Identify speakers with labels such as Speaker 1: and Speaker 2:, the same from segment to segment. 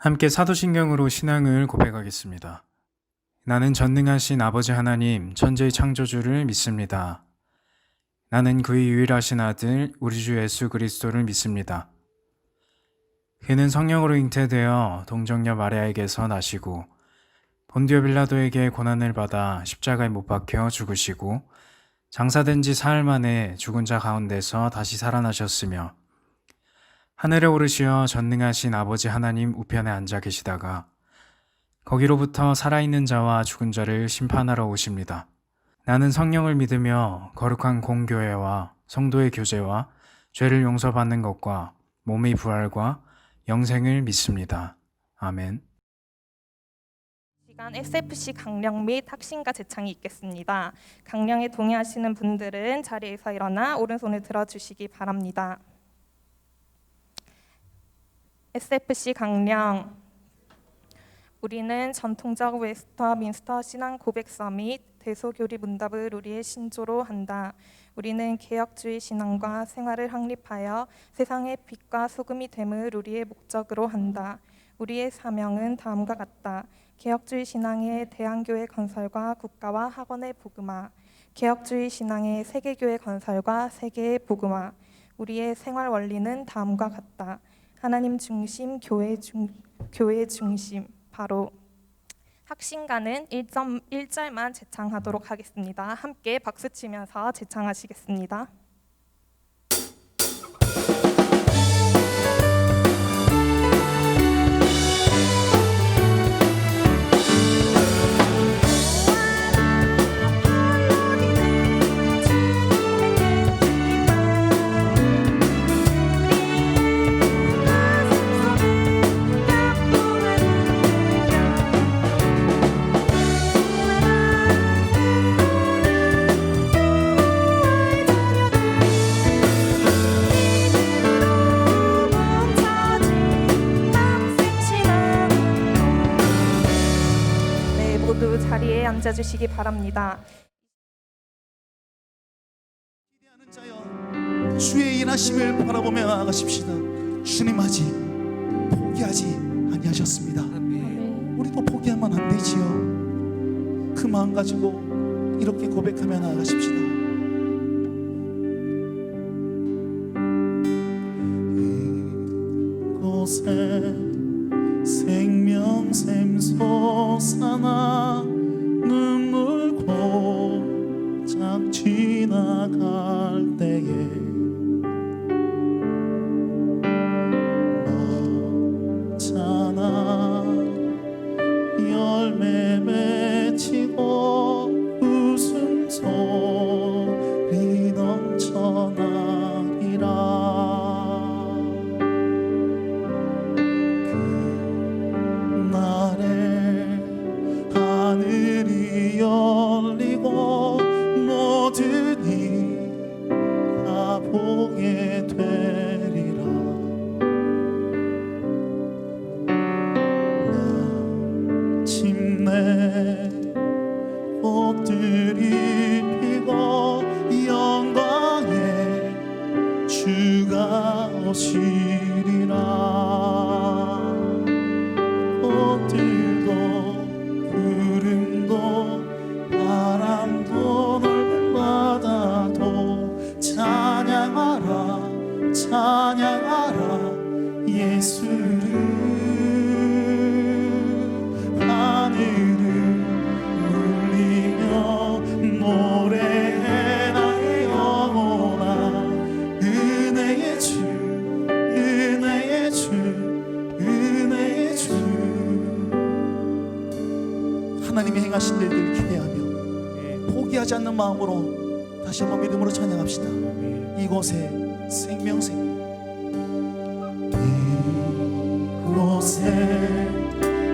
Speaker 1: 함께 사도신경으로 신앙을 고백하겠습니다. 나는 전능하신 아버지 하나님, 천지의 창조주를 믿습니다. 나는 그의 유일하신 아들, 우리 주 예수 그리스도를 믿습니다. 그는 성령으로 잉태되어 동정녀 마리아에게서 나시고 본디오 빌라도에게 고난을 받아 십자가에 못 박혀 죽으시고 장사된 지 사흘 만에 죽은 자 가운데서 다시 살아나셨으며 하늘에 오르시어 전능하신 아버지 하나님 우편에 앉아 계시다가 거기로부터 살아있는 자와 죽은 자를 심판하러 오십니다. 나는 성령을 믿으며 거룩한 공교회와 성도의 교제와 죄를 용서받는 것과 몸의 부활과 영생을 믿습니다. 아멘.
Speaker 2: 시간 SFC 강령 및 학신과 제창이 있겠습니다. 강령에 동의하시는 분들은 자리에서 일어나 오른손을 들어주시기 바랍니다. SFC 강령. 우리는 전통적 웨스터민스터 신앙 고백서 및 대소교리 문답을 우리의 신조로 한다. 우리는 개혁주의 신앙과 생활을 확립하여 세상의 빛과 소금이 됨을 우리의 목적으로 한다. 우리의 사명은 다음과 같다. 개혁주의 신앙의 대한교회 건설과 국가와 학원의 복음화, 개혁주의 신앙의 세계교회 건설과 세계의 복음화. 우리의 생활 원리는 다음과 같다. 하나님 중심, 교회 중심. 바로 학신가는 1절만 제창하도록 하겠습니다. 함께 박수 치면서 제창하시겠습니다. 자리에 앉아주시기 바랍니다.
Speaker 3: 기대하는 자여, 주의 일하심을 바라보며 나아가십시다. 주님 아직 포기하지 아니하셨습니다. 우리도 포기하면 안 되지요. 그 마음 가지고 이렇게 고백하며 나아가십시다. 이곳에 생명샘 솟아나 눈물 고작 지나갈 때에 너잖아 열매 맺히고 웃음소리 넘쳐나리라. 하늘이 열리고 모든 이가 보게 되리라. 마침내 꽃들이 피고 영광의 주가 오시리라. 꽃들도 구름도 바람도 넓은 바다도 찬양하라 찬양하라 예수를. 하늘을 울리며 노래해 나의 영혼아. 은혜의 주 은혜의 주 은혜의 주. 하나님이 행하신 일들을 기대하며 포기하지 않는 마음으로 다시 한번 믿음으로 찬양합시다. 이곳에 생명샘, 이곳에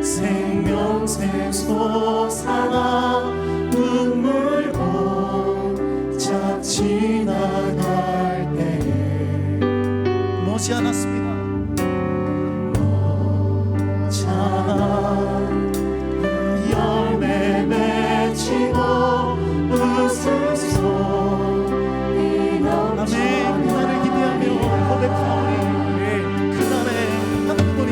Speaker 3: 생명샘 솟아나 눈물 고작 지나갈 때에 머지 않았습니다. 너잖아 열매 맺히고 웃음소리 넘쳐나리라. 그날을 기대하며 고백하오니 그날의 한 분이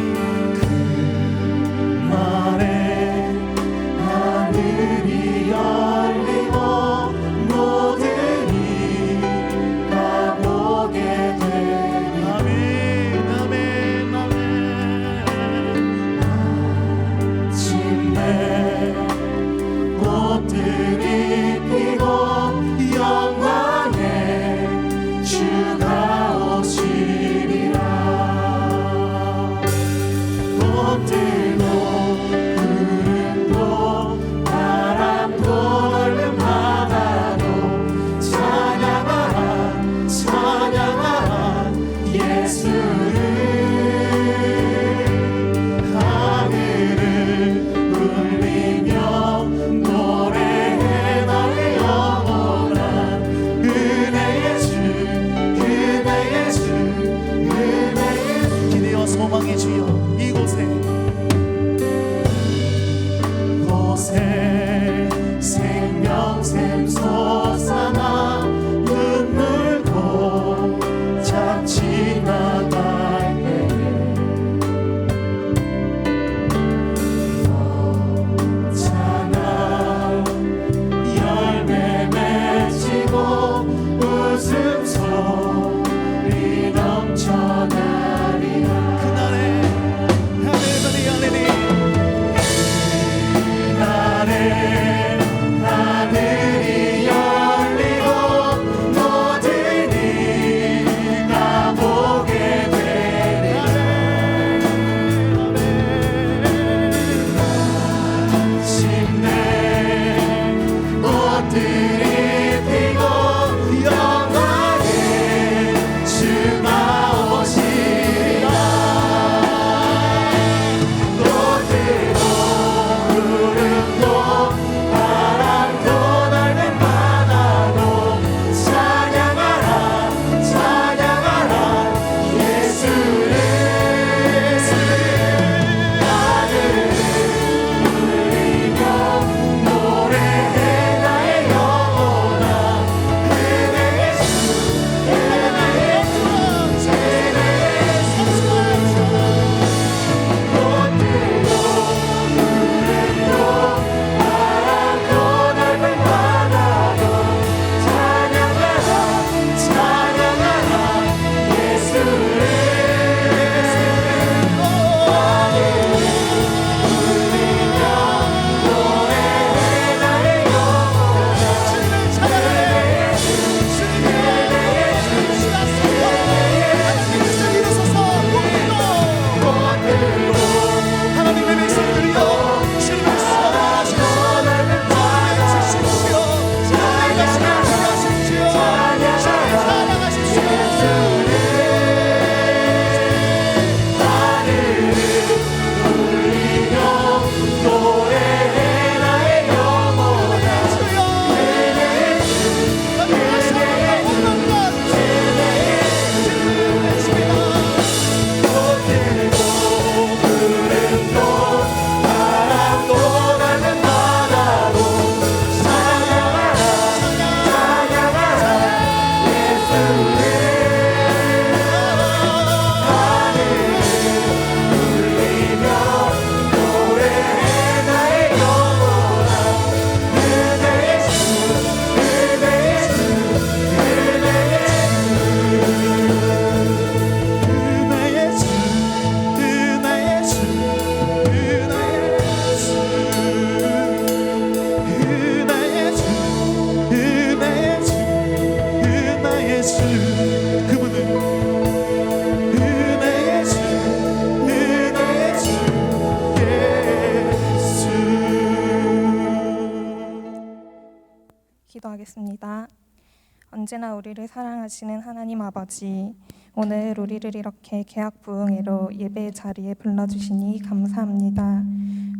Speaker 2: 언제나 우리를 사랑하시는 하나님 아버지, 오늘 우리를 이렇게 계약부응회로 예배의 자리에 불러주시니 감사합니다.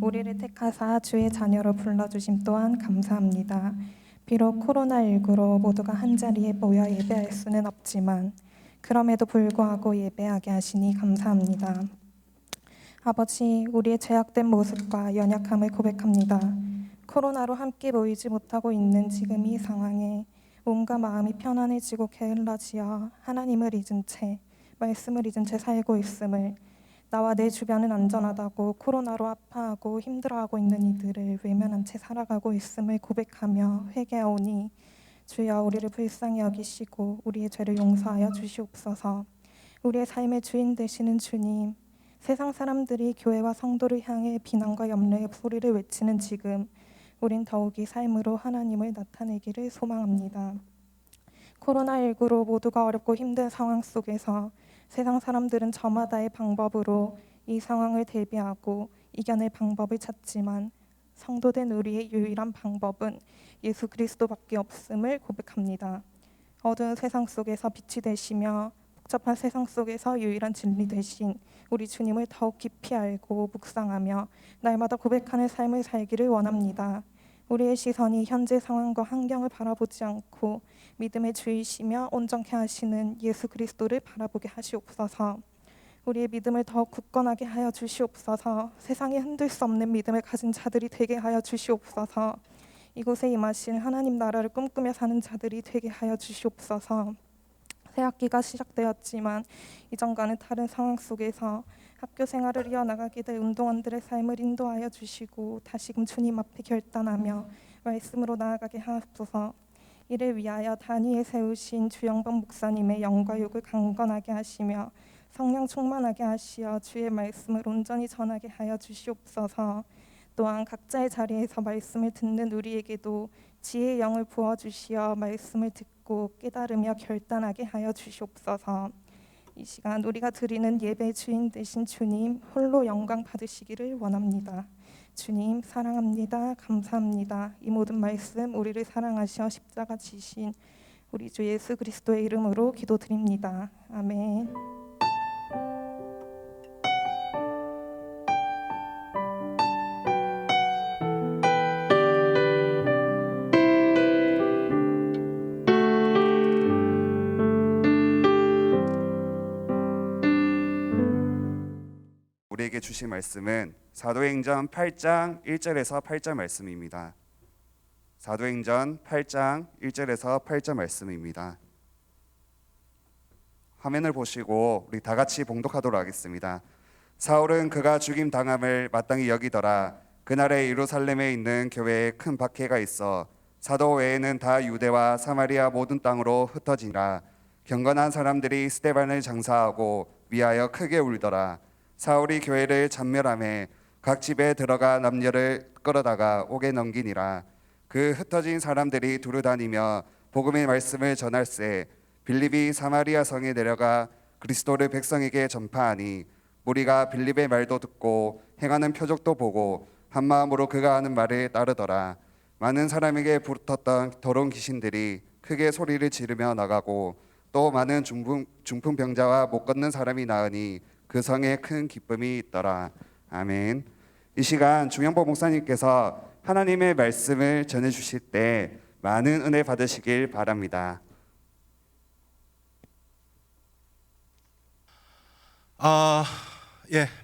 Speaker 2: 우리를 택하사 주의 자녀로 불러주심 또한 감사합니다. 비록 코로나19로 모두가 한자리에 모여 예배할 수는 없지만 그럼에도 불구하고 예배하게 하시니 감사합니다. 아버지, 우리의 죄악된 모습과 연약함을 고백합니다. 코로나로 함께 모이지 못하고 있는 지금 이 상황에 몸과 마음이 편안해지고 게을러지어 하나님을 잊은 채, 말씀을 잊은 채 살고 있음을, 나와 내 주변은 안전하다고 코로나로 아파하고 힘들어하고 있는 이들을 외면한 채 살아가고 있음을 고백하며 회개하오니 주여 우리를 불쌍히 여기시고 우리의 죄를 용서하여 주시옵소서. 우리의 삶의 주인 되시는 주님, 세상 사람들이 교회와 성도를 향해 비난과 염려의 소리를 외치는 지금 우린 더욱이 삶으로 하나님을 나타내기를 소망합니다. 코로나19로 모두가 어렵고 힘든 상황 속에서 세상 사람들은 저마다의 방법으로 이 상황을 대비하고 이겨낼 방법을 찾지만 성도된 우리의 유일한 방법은 예수 그리스도밖에 없음을 고백합니다. 어두운 세상 속에서 빛이 되시며 복잡한 세상 속에서 유일한 진리 되신 우리 주님을 더욱 깊이 알고 묵상하며 날마다 고백하는 삶을 살기를 원합니다. 우리의 시선이 현재 상황과 환경을 바라보지 않고 믿음의 주이시며 온전케 하시는 예수 그리스도를 바라보게 하시옵소서. 우리의 믿음을 더욱 굳건하게 하여 주시옵소서. 세상에 흔들 수 없는 믿음을 가진 자들이 되게 하여 주시옵소서. 이곳에 임하신 하나님 나라를 꿈꾸며 사는 자들이 되게 하여 주시옵소서. 새학기가 시작되었지만 이전과는 다른 상황 속에서 학교 생활을 이어나가게 될 운동원들의 삶을 인도하여 주시고 다시금 주님 앞에 결단하며 말씀으로 나아가게 하옵소서. 이를 위하여 단위에 세우신 주영범 목사님의 영과 육을 강건하게 하시며 성령 충만하게 하시어 주의 말씀을 온전히 전하게 하여 주시옵소서. 또한 각자의 자리에서 말씀을 듣는 우리에게도 지혜의 영을 부어주시어 말씀을 듣고 깨달으며 결단하게 하여 주시옵소서. 이 시간 우리가 드리는 예배의 주인 되신 주님 홀로 영광 받으시기를 원합니다. 주님 사랑합니다. 감사합니다. 이 모든 말씀 우리를 사랑하시어 십자가 지신 우리 주 예수 그리스도의 이름으로 기도드립니다. 아멘.
Speaker 4: 우리에게 주신 말씀은 사도행전 8장 1절에서 8절 말씀입니다. 사도행전 8장 1절에서 8절 말씀입니다. 화면을 보시고 우리 다 같이 봉독하도록 하겠습니다. 사울은 그가 죽임 당함을 마땅히 여기더라. 그날에 예루살렘에 있는 교회에 큰 박해가 있어 사도 외에는 다 유대와 사마리아 모든 땅으로 흩어지니라. 경건한 사람들이 스데반을 장사하고 위하여 크게 울더라. 사울이 교회를 전멸하며 각 집에 들어가 남녀를 끌어다가 옥에 넘기니라. 그 흩어진 사람들이 두루다니며 복음의 말씀을 전할세 빌립이 사마리아 성에 내려가 그리스도를 백성에게 전파하니 무리가 빌립의 말도 듣고 행하는 표적도 보고 한 마음으로 그가 하는 말을 따르더라. 많은 사람에게 붙었던 더러운 귀신들이 크게 소리를 지르며 나가고 또 많은 중풍병자와 못 걷는 사람이 나으니 그 성에 큰 기쁨이 있더라. 아멘. 이 시간 주영보 목사님께서 하나님의 말씀을 전해주실 때 많은 은혜 받으시길 바랍니다.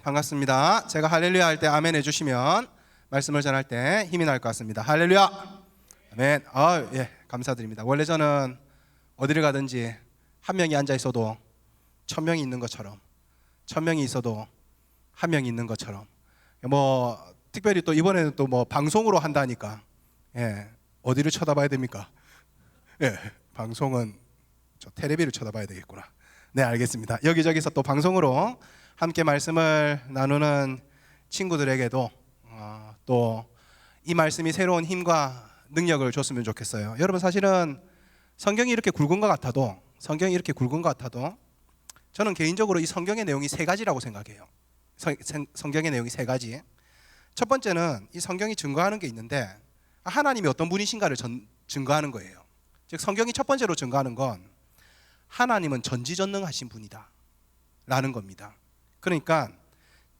Speaker 5: 반갑습니다. 제가 할렐루야 할 때 아멘 해주시면 말씀을 전할 때 힘이 날 것 같습니다. 할렐루야. 아멘. 감사드립니다. 원래 저는 어디를 가든지 한 명이 앉아 있어도 1000명이 있는 것처럼 1000명이 있어도 한 명이 있는 것처럼 특별히 또 이번에는 또 방송으로 한다니까 어디를 쳐다봐야 됩니까? 방송은 저 테레비를 쳐다봐야 되겠구나. 네, 알겠습니다. 여기저기서 또 방송으로 함께 말씀을 나누는 친구들에게도 또 이 말씀이 새로운 힘과 능력을 줬으면 좋겠어요. 여러분, 사실은 성경이 이렇게 굵은 것 같아도 저는 개인적으로 이 성경의 내용이 세 가지라고 생각해요. 성경의 내용이 세 가지. 첫 번째는 이 성경이 증거하는 게 있는데 하나님이 어떤 분이신가를 증거하는 거예요. 즉 성경이 첫 번째로 증거하는 건 하나님은 전지전능하신 분이다 라는 겁니다. 그러니까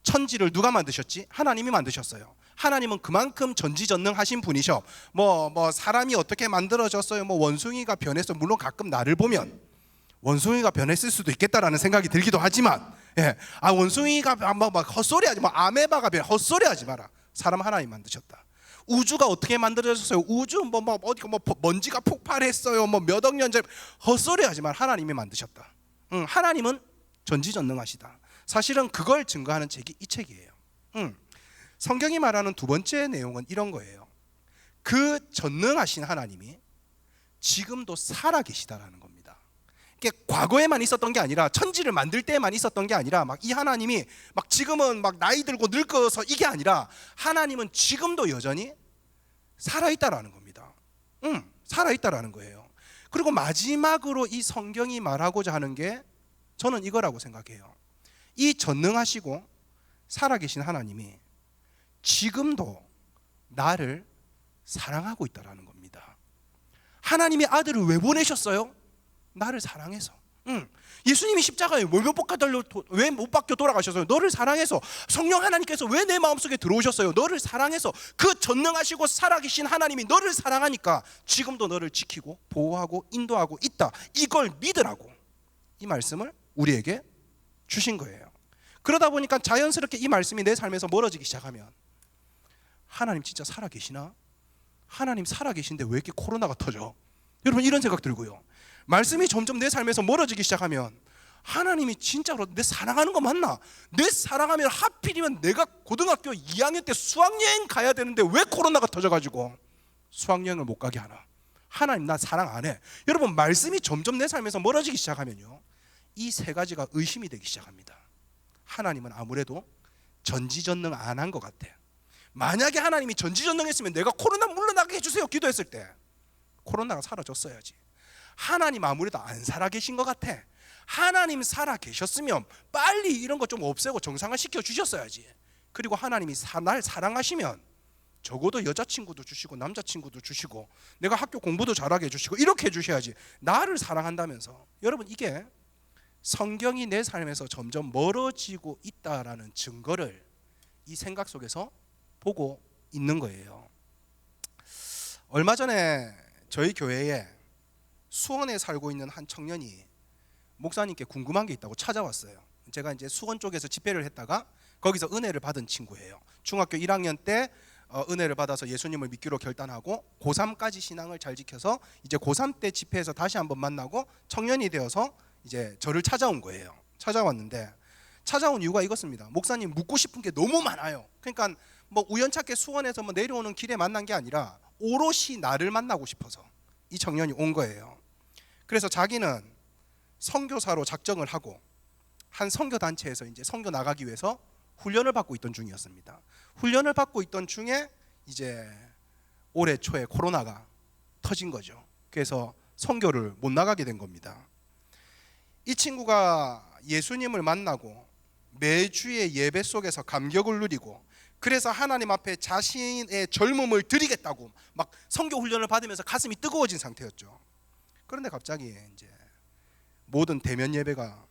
Speaker 5: 천지를 누가 만드셨지? 하나님이 만드셨어요. 하나님은 그만큼 전지전능하신 분이셔. 뭐 사람이 어떻게 만들어졌어요? 뭐 원숭이가 변했어. 물론 가끔 나를 보면 원숭이가 변했을 수도 있겠다라는 생각이 들기도 하지만, 원숭이가 막 헛소리하지, 아메바가 헛소리하지 마라. 사람 하나님 만드셨다. 우주가 어떻게 만들어졌어요? 우주 어디 먼지가 폭발했어요. 몇 억 년 전 헛소리하지 마라. 하나님이 만드셨다. 하나님은 전지전능하시다. 사실은 그걸 증거하는 책이 이 책이에요. 성경이 말하는 두 번째 내용은 이런 거예요. 그 전능하신 하나님이 지금도 살아 계시다라는 겁니다. 이게 과거에만 있었던 게 아니라 천지를 만들 때만 있었던 게 아니라 이 하나님이 지금은 나이 들고 늙어서 이게 아니라 하나님은 지금도 여전히 살아있다라는 겁니다. 살아있다라는 거예요. 그리고 마지막으로 이 성경이 말하고자 하는 게 저는 이거라고 생각해요. 이 전능하시고 살아계신 하나님이 지금도 나를 사랑하고 있다라는 겁니다. 하나님이 아들을 왜 보내셨어요? 나를 사랑해서. 예수님이 십자가에 왜 못 박혀 돌아가셨어요? 너를 사랑해서. 성령 하나님께서 왜 내 마음속에 들어오셨어요? 너를 사랑해서. 그 전능하시고 살아계신 하나님이 너를 사랑하니까 지금도 너를 지키고 보호하고 인도하고 있다. 이걸 믿으라고 이 말씀을 우리에게 주신 거예요. 그러다 보니까 자연스럽게 이 말씀이 내 삶에서 멀어지기 시작하면 하나님 진짜 살아계시나? 하나님 살아계신데 왜 이렇게 코로나가 터져? 여러분 이런 생각 들고요. 말씀이 점점 내 삶에서 멀어지기 시작하면 하나님이 진짜로 내 사랑하는 거 맞나? 내 사랑하면 하필이면 내가 고등학교 2학년 때 수학여행 가야 되는데 왜 코로나가 터져가지고 수학여행을 못 가게 하나? 하나님 나 사랑 안 해. 여러분 말씀이 점점 내 삶에서 멀어지기 시작하면요, 이 세 가지가 의심이 되기 시작합니다. 하나님은 아무래도 전지전능 안 한 것 같아. 만약에 하나님이 전지전능했으면 내가 코로나 물러나게 해주세요 기도했을 때 코로나가 사라졌어야지. 하나님 아무래도 안 살아계신 것 같아. 하나님 살아계셨으면 빨리 이런 거 좀 없애고 정상화시켜 주셨어야지. 그리고 하나님이 날 사랑하시면 적어도 여자친구도 주시고 남자친구도 주시고 내가 학교 공부도 잘하게 해주시고 이렇게 해주셔야지. 나를 사랑한다면서. 여러분 이게 성경이 내 삶에서 점점 멀어지고 있다라는 증거를 이 생각 속에서 보고 있는 거예요. 얼마 전에 저희 교회에 수원에 살고 있는 한 청년이 목사님께 궁금한 게 있다고 찾아왔어요. 제가 이제 수원 쪽에서 집회를 했다가 거기서 은혜를 받은 친구예요. 중학교 1학년 때 은혜를 받아서 예수님을 믿기로 결단하고 고3까지 신앙을 잘 지켜서 이제 고3 때 집회에서 다시 한번 만나고 청년이 되어서 이제 저를 찾아온 거예요. 찾아왔는데 찾아온 이유가 이것입니다. 목사님 묻고 싶은 게 너무 많아요. 그러니까 우연찮게 수원에서 내려오는 길에 만난 게 아니라 오롯이 나를 만나고 싶어서 이 청년이 온 거예요. 그래서 자기는 선교사로 작정을 하고 한 선교단체에서 이제 선교 나가기 위해서 훈련을 받고 있던 중이었습니다. 훈련을 받고 있던 중에 이제 올해 초에 코로나가 터진 거죠. 그래서 선교를 못 나가게 된 겁니다. 이 친구가 예수님을 만나고 매주의 예배 속에서 감격을 누리고 그래서 하나님 앞에 자신의 젊음을 드리겠다고 막 선교 훈련을 받으면서 가슴이 뜨거워진 상태였죠. 그런데 갑자기 이제 모든 대면 예배가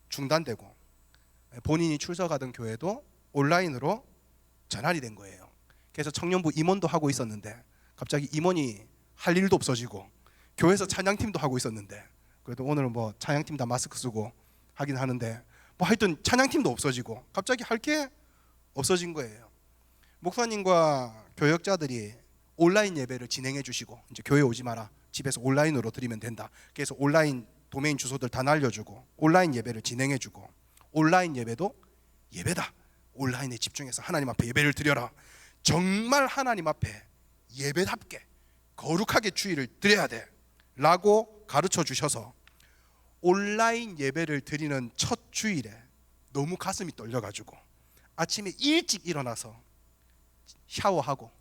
Speaker 5: 중단되고 본인이 출석하던 교회도 온라인으로 전환이 된 거예요. 그래서 청년부 임원도 하고 있었는데 갑자기 임원이 할 일도 없어지고 교회에서 찬양팀도 하고 있었는데 그래도 오늘은 찬양팀 다 마스크 쓰고 하긴 하는데 하여튼 찬양팀도 없어지고 갑자기 할 게 없어진 거예요. 목사님과 교역자들이 온라인 예배를 진행해 주시고 이제 교회 오지 마라. 집에서 온라인으로 드리면 된다. 그래서 온라인 도메인 주소들 다 날려주고 온라인 예배를 진행해 주고 온라인 예배도 예배다. 온라인에 집중해서 하나님 앞에 예배를 드려라. 정말 하나님 앞에 예배답게 거룩하게 주일을 드려야 돼 라고 가르쳐 주셔서 온라인 예배를 드리는 첫 주일에 너무 가슴이 떨려가지고 아침에 일찍 일어나서 샤워하고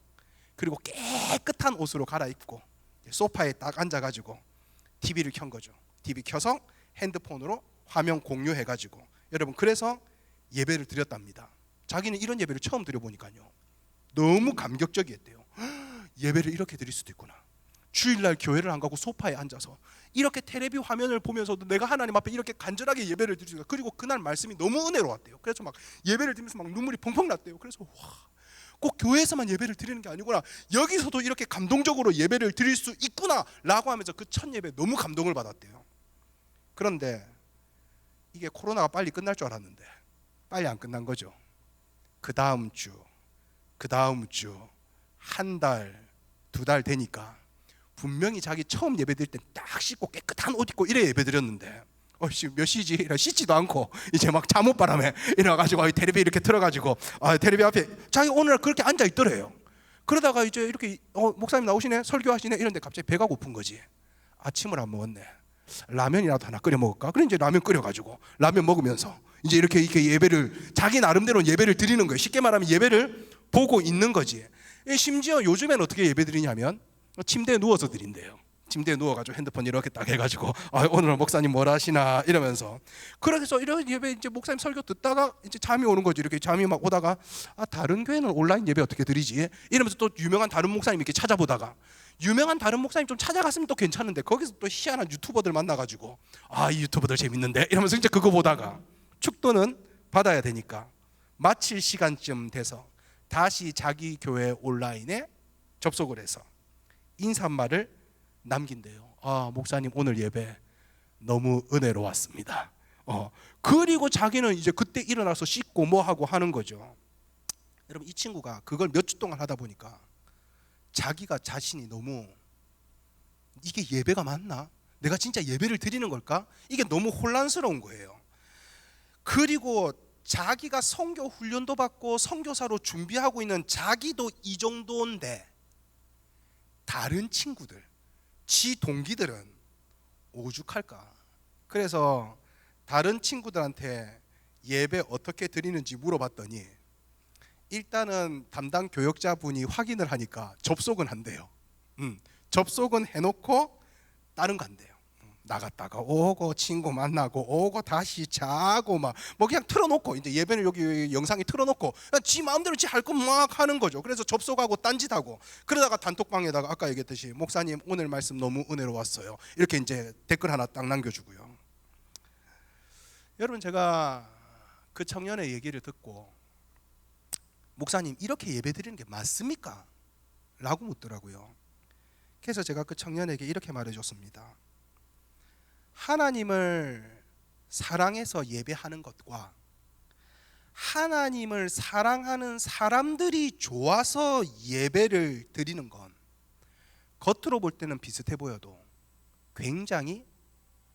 Speaker 5: 그리고 깨끗한 옷으로 갈아입고 소파에 딱 앉아가지고 TV를 켠 거죠. TV 켜서 핸드폰으로 화면 공유해가지고 여러분 그래서 예배를 드렸답니다. 자기는 이런 예배를 처음 드려보니까요 너무 감격적이었대요. 예배를 이렇게 드릴 수도 있구나. 주일날 교회를 안 가고 소파에 앉아서 이렇게 텔레비 화면을 보면서도 내가 하나님 앞에 이렇게 간절하게 예배를 드리고, 그리고 그날 말씀이 너무 은혜로웠대요. 그래서 막 예배를 드리면서 막 눈물이 펑펑 났대요. 그래서 와, 꼭 교회에서만 예배를 드리는 게 아니구나, 여기서도 이렇게 감동적으로 예배를 드릴 수 있구나 라고 하면서 그 첫 예배 너무 감동을 받았대요. 그런데 이게 코로나가 빨리 끝날 줄 알았는데 빨리 안 끝난 거죠. 그 다음 주 한 달, 두 달 되니까 분명히 자기 처음 예배 드릴 때 딱 씻고 깨끗한 옷 입고 이래 예배 드렸는데 몇 시지? 이래 씻지도 않고 이제 막 잠옷바람에 일어나가지고 텔레비 이렇게 틀어가지고 텔레비 앞에 자기 오늘 그렇게 앉아 있더래요. 그러다가 이제 이렇게 목사님 나오시네, 설교하시네 이런데 갑자기 배가 고픈 거지. 아침을 안 먹었네. 라면이라도 하나 끓여 먹을까? 그래 이제 라면 끓여가지고 라면 먹으면서 이제 이렇게 예배를, 자기 나름대로 예배를 드리는 거예요. 쉽게 말하면 예배를 보고 있는 거지. 심지어 요즘엔 어떻게 예배 드리냐면 침대에 누워서 드린대요. 침대에 누워가지고 핸드폰 이렇게 딱 해가지고 오늘 목사님 뭘 하시나 이러면서, 그래서 이런 예배 이제 목사님 설교 듣다가 이제 잠이 오는 거지. 이렇게 잠이 막 오다가 다른 교회는 온라인 예배 어떻게 드리지? 이러면서 또 유명한 다른 목사님 이렇게 찾아보다가, 유명한 다른 목사님 좀 찾아갔으면 또 괜찮은데 거기서 또 희한한 유튜버들 만나가지고 이 유튜버들 재밌는데 이러면서 이제 그거 보다가 축도는 받아야 되니까 마칠 시간쯤 돼서 다시 자기 교회 온라인에 접속을 해서 인사말을 남긴대요. 목사님 오늘 예배 너무 은혜로웠습니다. 그리고 자기는 이제 그때 일어나서 씻고 뭐 하고 하는 거죠. 여러분, 이 친구가 그걸 몇 주 동안 하다 보니까 자기가 자신이 너무, 이게 예배가 맞나? 내가 진짜 예배를 드리는 걸까? 이게 너무 혼란스러운 거예요. 그리고 자기가 선교 훈련도 받고 선교사로 준비하고 있는 자기도 이 정도인데 다른 친구들, 지 동기들은 오죽할까? 그래서 다른 친구들한테 예배 어떻게 드리는지 물어봤더니 일단은 담당 교역자분이 확인을 하니까 접속은 한대요. 접속은 해놓고 다른 거 한대요. 나갔다가 오고 친구 만나고 오고 다시 자고 뭐 그냥 틀어놓고, 이제 예배는 여기 영상이 틀어놓고 그냥 지 마음대로 지 할 거 막 하는 거죠. 그래서 접속하고 딴짓하고, 그러다가 단톡방에다가 아까 얘기했듯이 목사님 오늘 말씀 너무 은혜로웠어요 이렇게 이제 댓글 하나 딱 남겨주고요. 여러분, 제가 그 청년의 얘기를 듣고 목사님 이렇게 예배 드리는 게 맞습니까? 라고 묻더라고요. 그래서 제가 그 청년에게 이렇게 말해줬습니다. 하나님을 사랑해서 예배하는 것과 하나님을 사랑하는 사람들이 좋아서 예배를 드리는 건 겉으로 볼 때는 비슷해 보여도 굉장히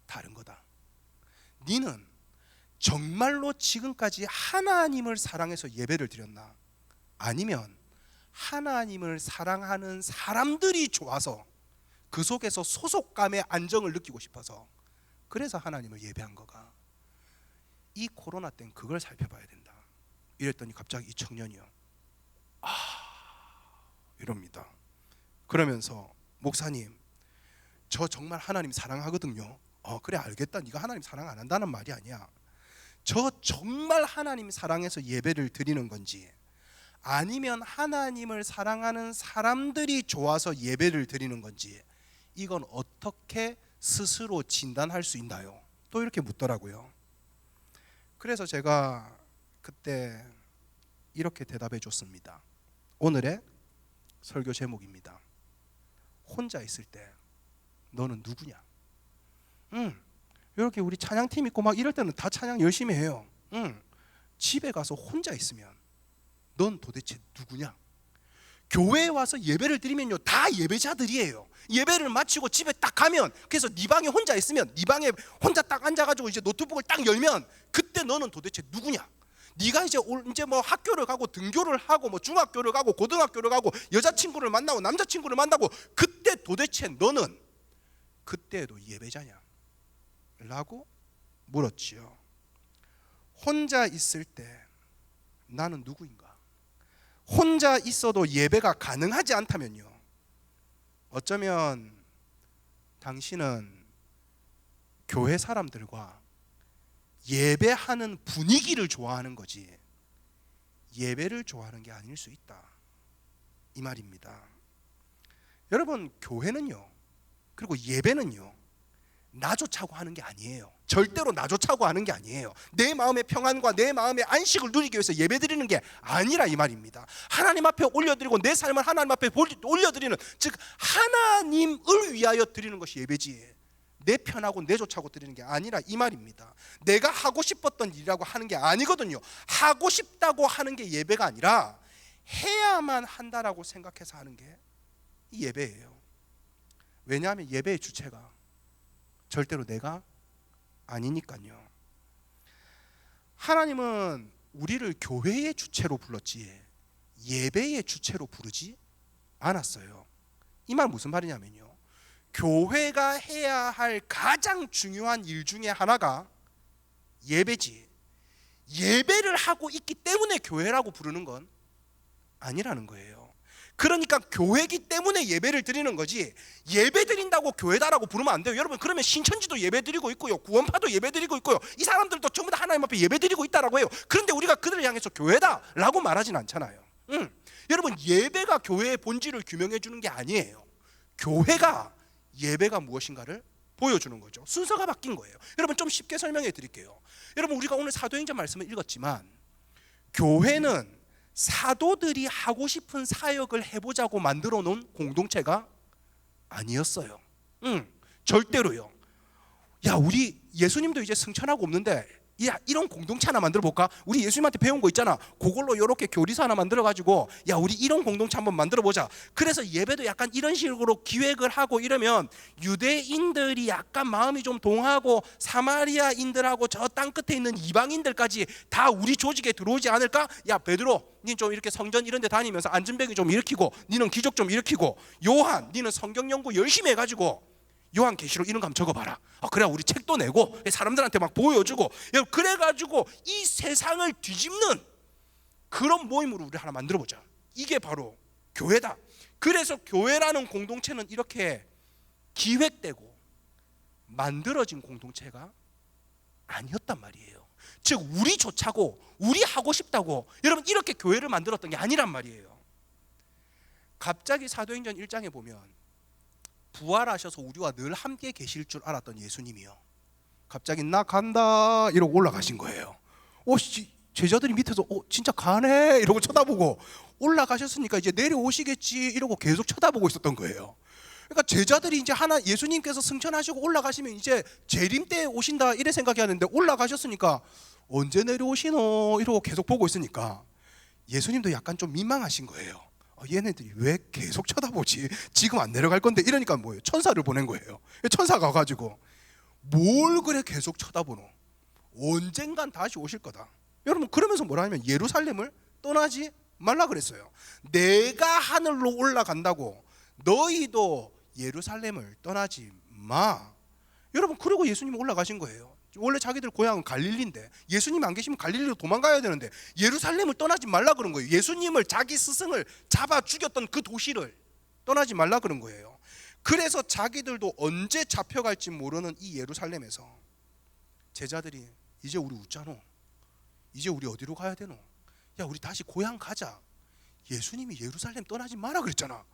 Speaker 5: 다른 거다. 니는 정말로 지금까지 하나님을 사랑해서 예배를 드렸나? 아니면 하나님을 사랑하는 사람들이 좋아서 그 속에서 소속감의 안정을 느끼고 싶어서 그래서 하나님을 예배한 거가? 이 코로나 땐 그걸 살펴봐야 된다. 이랬더니 갑자기 이 청년이요, 이럽니다. 그러면서 목사님 저 정말 하나님 사랑하거든요. 그래 알겠다. 네가 하나님 사랑 안 한다는 말이 아니야. 저 정말 하나님 사랑해서 예배를 드리는 건지 아니면 하나님을 사랑하는 사람들이 좋아서 예배를 드리는 건지 이건 어떻게 스스로 진단할 수 있나요? 또 이렇게 묻더라고요. 그래서 제가 그때 이렇게 대답해 줬습니다. 오늘의 설교 제목입니다. 혼자 있을 때 너는 누구냐? 이렇게 우리 찬양팀 있고 막 이럴 때는 다 찬양 열심히 해요. 집에 가서 혼자 있으면 넌 도대체 누구냐? 교회에 와서 예배를 드리면요 다 예배자들이에요. 예배를 마치고 집에 딱 가면, 그래서 네 방에 혼자 있으면 네 방에 혼자 딱 앉아가지고 이제 노트북을 딱 열면 그때 너는 도대체 누구냐? 네가 이제 뭐 학교를 가고 등교를 하고 뭐 중학교를 가고 고등학교를 가고 여자친구를 만나고 남자친구를 만나고 그때 도대체 너는 그때도 예배자냐? 라고 물었지요. 혼자 있을 때 나는 누구인가? 혼자 있어도 예배가 가능하지 않다면요, 어쩌면 당신은 교회 사람들과 예배하는 분위기를 좋아하는 거지 예배를 좋아하는 게 아닐 수 있다, 이 말입니다. 여러분, 교회는요, 그리고 예배는요, 나 좋자고 하는 게 아니에요. 절대로 나 좋자고 하는 게 아니에요. 내 마음의 평안과 내 마음의 안식을 누리기 위해서 예배드리는 게 아니라 이 말입니다. 하나님 앞에 올려드리고 내 삶을 하나님 앞에 올려드리는, 즉 하나님을 위하여 드리는 것이 예배지, 내 편하고 내 좋자고 드리는 게 아니라 이 말입니다. 내가 하고 싶었던 일이라고 하는 게 아니거든요. 하고 싶다고 하는 게 예배가 아니라 해야만 한다라고 생각해서 하는 게 이 예배예요. 왜냐하면 예배의 주체가 절대로 내가 아니니까요. 하나님은 우리를 교회의 주체로 불렀지 예배의 주체로 부르지 않았어요. 이 말 무슨 말이냐면요, 교회가 해야 할 가장 중요한 일 중에 하나가 예배지, 예배를 하고 있기 때문에 교회라고 부르는 건 아니라는 거예요. 그러니까 교회이기 때문에 예배를 드리는 거지, 예배 드린다고 교회다라고 부르면 안 돼요. 여러분, 그러면 신천지도 예배 드리고 있고요, 구원파도 예배 드리고 있고요, 이 사람들도 전부 다 하나님 앞에 예배 드리고 있다라고 해요. 그런데 우리가 그들을 향해서 교회다라고 말하진 않잖아요. 여러분, 예배가 교회의 본질을 규명해 주는 게 아니에요. 교회가 예배가 무엇인가를 보여주는 거죠. 순서가 바뀐 거예요. 여러분, 좀 쉽게 설명해 드릴게요. 여러분, 우리가 오늘 사도행전 말씀을 읽었지만 교회는 사도들이 하고 싶은 사역을 해보자고 만들어 놓은 공동체가 아니었어요. 절대로요. 야, 우리 예수님도 이제 승천하고 없는데 야, 이런 공동체 하나 만들어 볼까? 우리 예수님한테 배운 거 있잖아, 그걸로 이렇게 교리서 하나 만들어 가지고 야, 우리 이런 공동체 한번 만들어 보자. 그래서 예배도 약간 이런 식으로 기획을 하고 이러면 유대인들이 약간 마음이 좀 동하고 사마리아인들하고 저 땅 끝에 있는 이방인들까지 다 우리 조직에 들어오지 않을까? 야, 베드로, 니 좀 이렇게 성전 이런 데 다니면서 안전뱅이 좀 일으키고, 니는 기적 좀 일으키고, 요한, 니는 성경 연구 열심히 해가지고 요한계시록 이런 거 한번 적어봐라. 그래야 우리 책도 내고 사람들한테 막 보여주고, 그래가지고 이 세상을 뒤집는 그런 모임으로 우리 하나 만들어보자. 이게 바로 교회다. 그래서 교회라는 공동체는 이렇게 기획되고 만들어진 공동체가 아니었단 말이에요. 즉 우리 좋자고, 우리 하고 싶다고 여러분 이렇게 교회를 만들었던 게 아니란 말이에요. 갑자기 사도행전 1장에 보면 부활하셔서 우리와 늘 함께 계실 줄 알았던 예수님이요, 갑자기 나 간다 이러고 올라가신 거예요. 제자들이 밑에서 진짜 가네 이러고 쳐다보고, 올라가셨으니까 이제 내려오시겠지 이러고 계속 쳐다보고 있었던 거예요. 그러니까 제자들이 이제 하나 예수님께서 승천하시고 올라가시면 이제 재림 때 오신다 이래 생각하는데, 올라가셨으니까 언제 내려오시노 이러고 계속 보고 있으니까 예수님도 약간 좀 민망하신 거예요. 얘네들이 왜 계속 쳐다보지? 지금 안 내려갈 건데. 이러니까 뭐예요? 천사를 보낸 거예요. 천사가 와가지고 뭘 그래 계속 쳐다보노? 언젠간 다시 오실 거다. 여러분, 그러면서 뭐라 하냐면 예루살렘을 떠나지 말라 그랬어요. 내가 하늘로 올라간다고 너희도 예루살렘을 떠나지 마. 여러분, 그리고 예수님이 올라가신 거예요. 원래 자기들 고향은 갈릴리인데 예수님이 안 계시면 갈릴리로 도망가야 되는데 예루살렘을 떠나지 말라 그런 거예요. 예수님을, 자기 스승을 잡아 죽였던 그 도시를 떠나지 말라 그런 거예요. 그래서 자기들도 언제 잡혀갈지 모르는 이 예루살렘에서 제자들이 이제 우리 웃자노? 이제 우리 어디로 가야 되노? 야, 우리 다시 고향 가자. 예수님이 예루살렘 떠나지 마라 그랬잖아.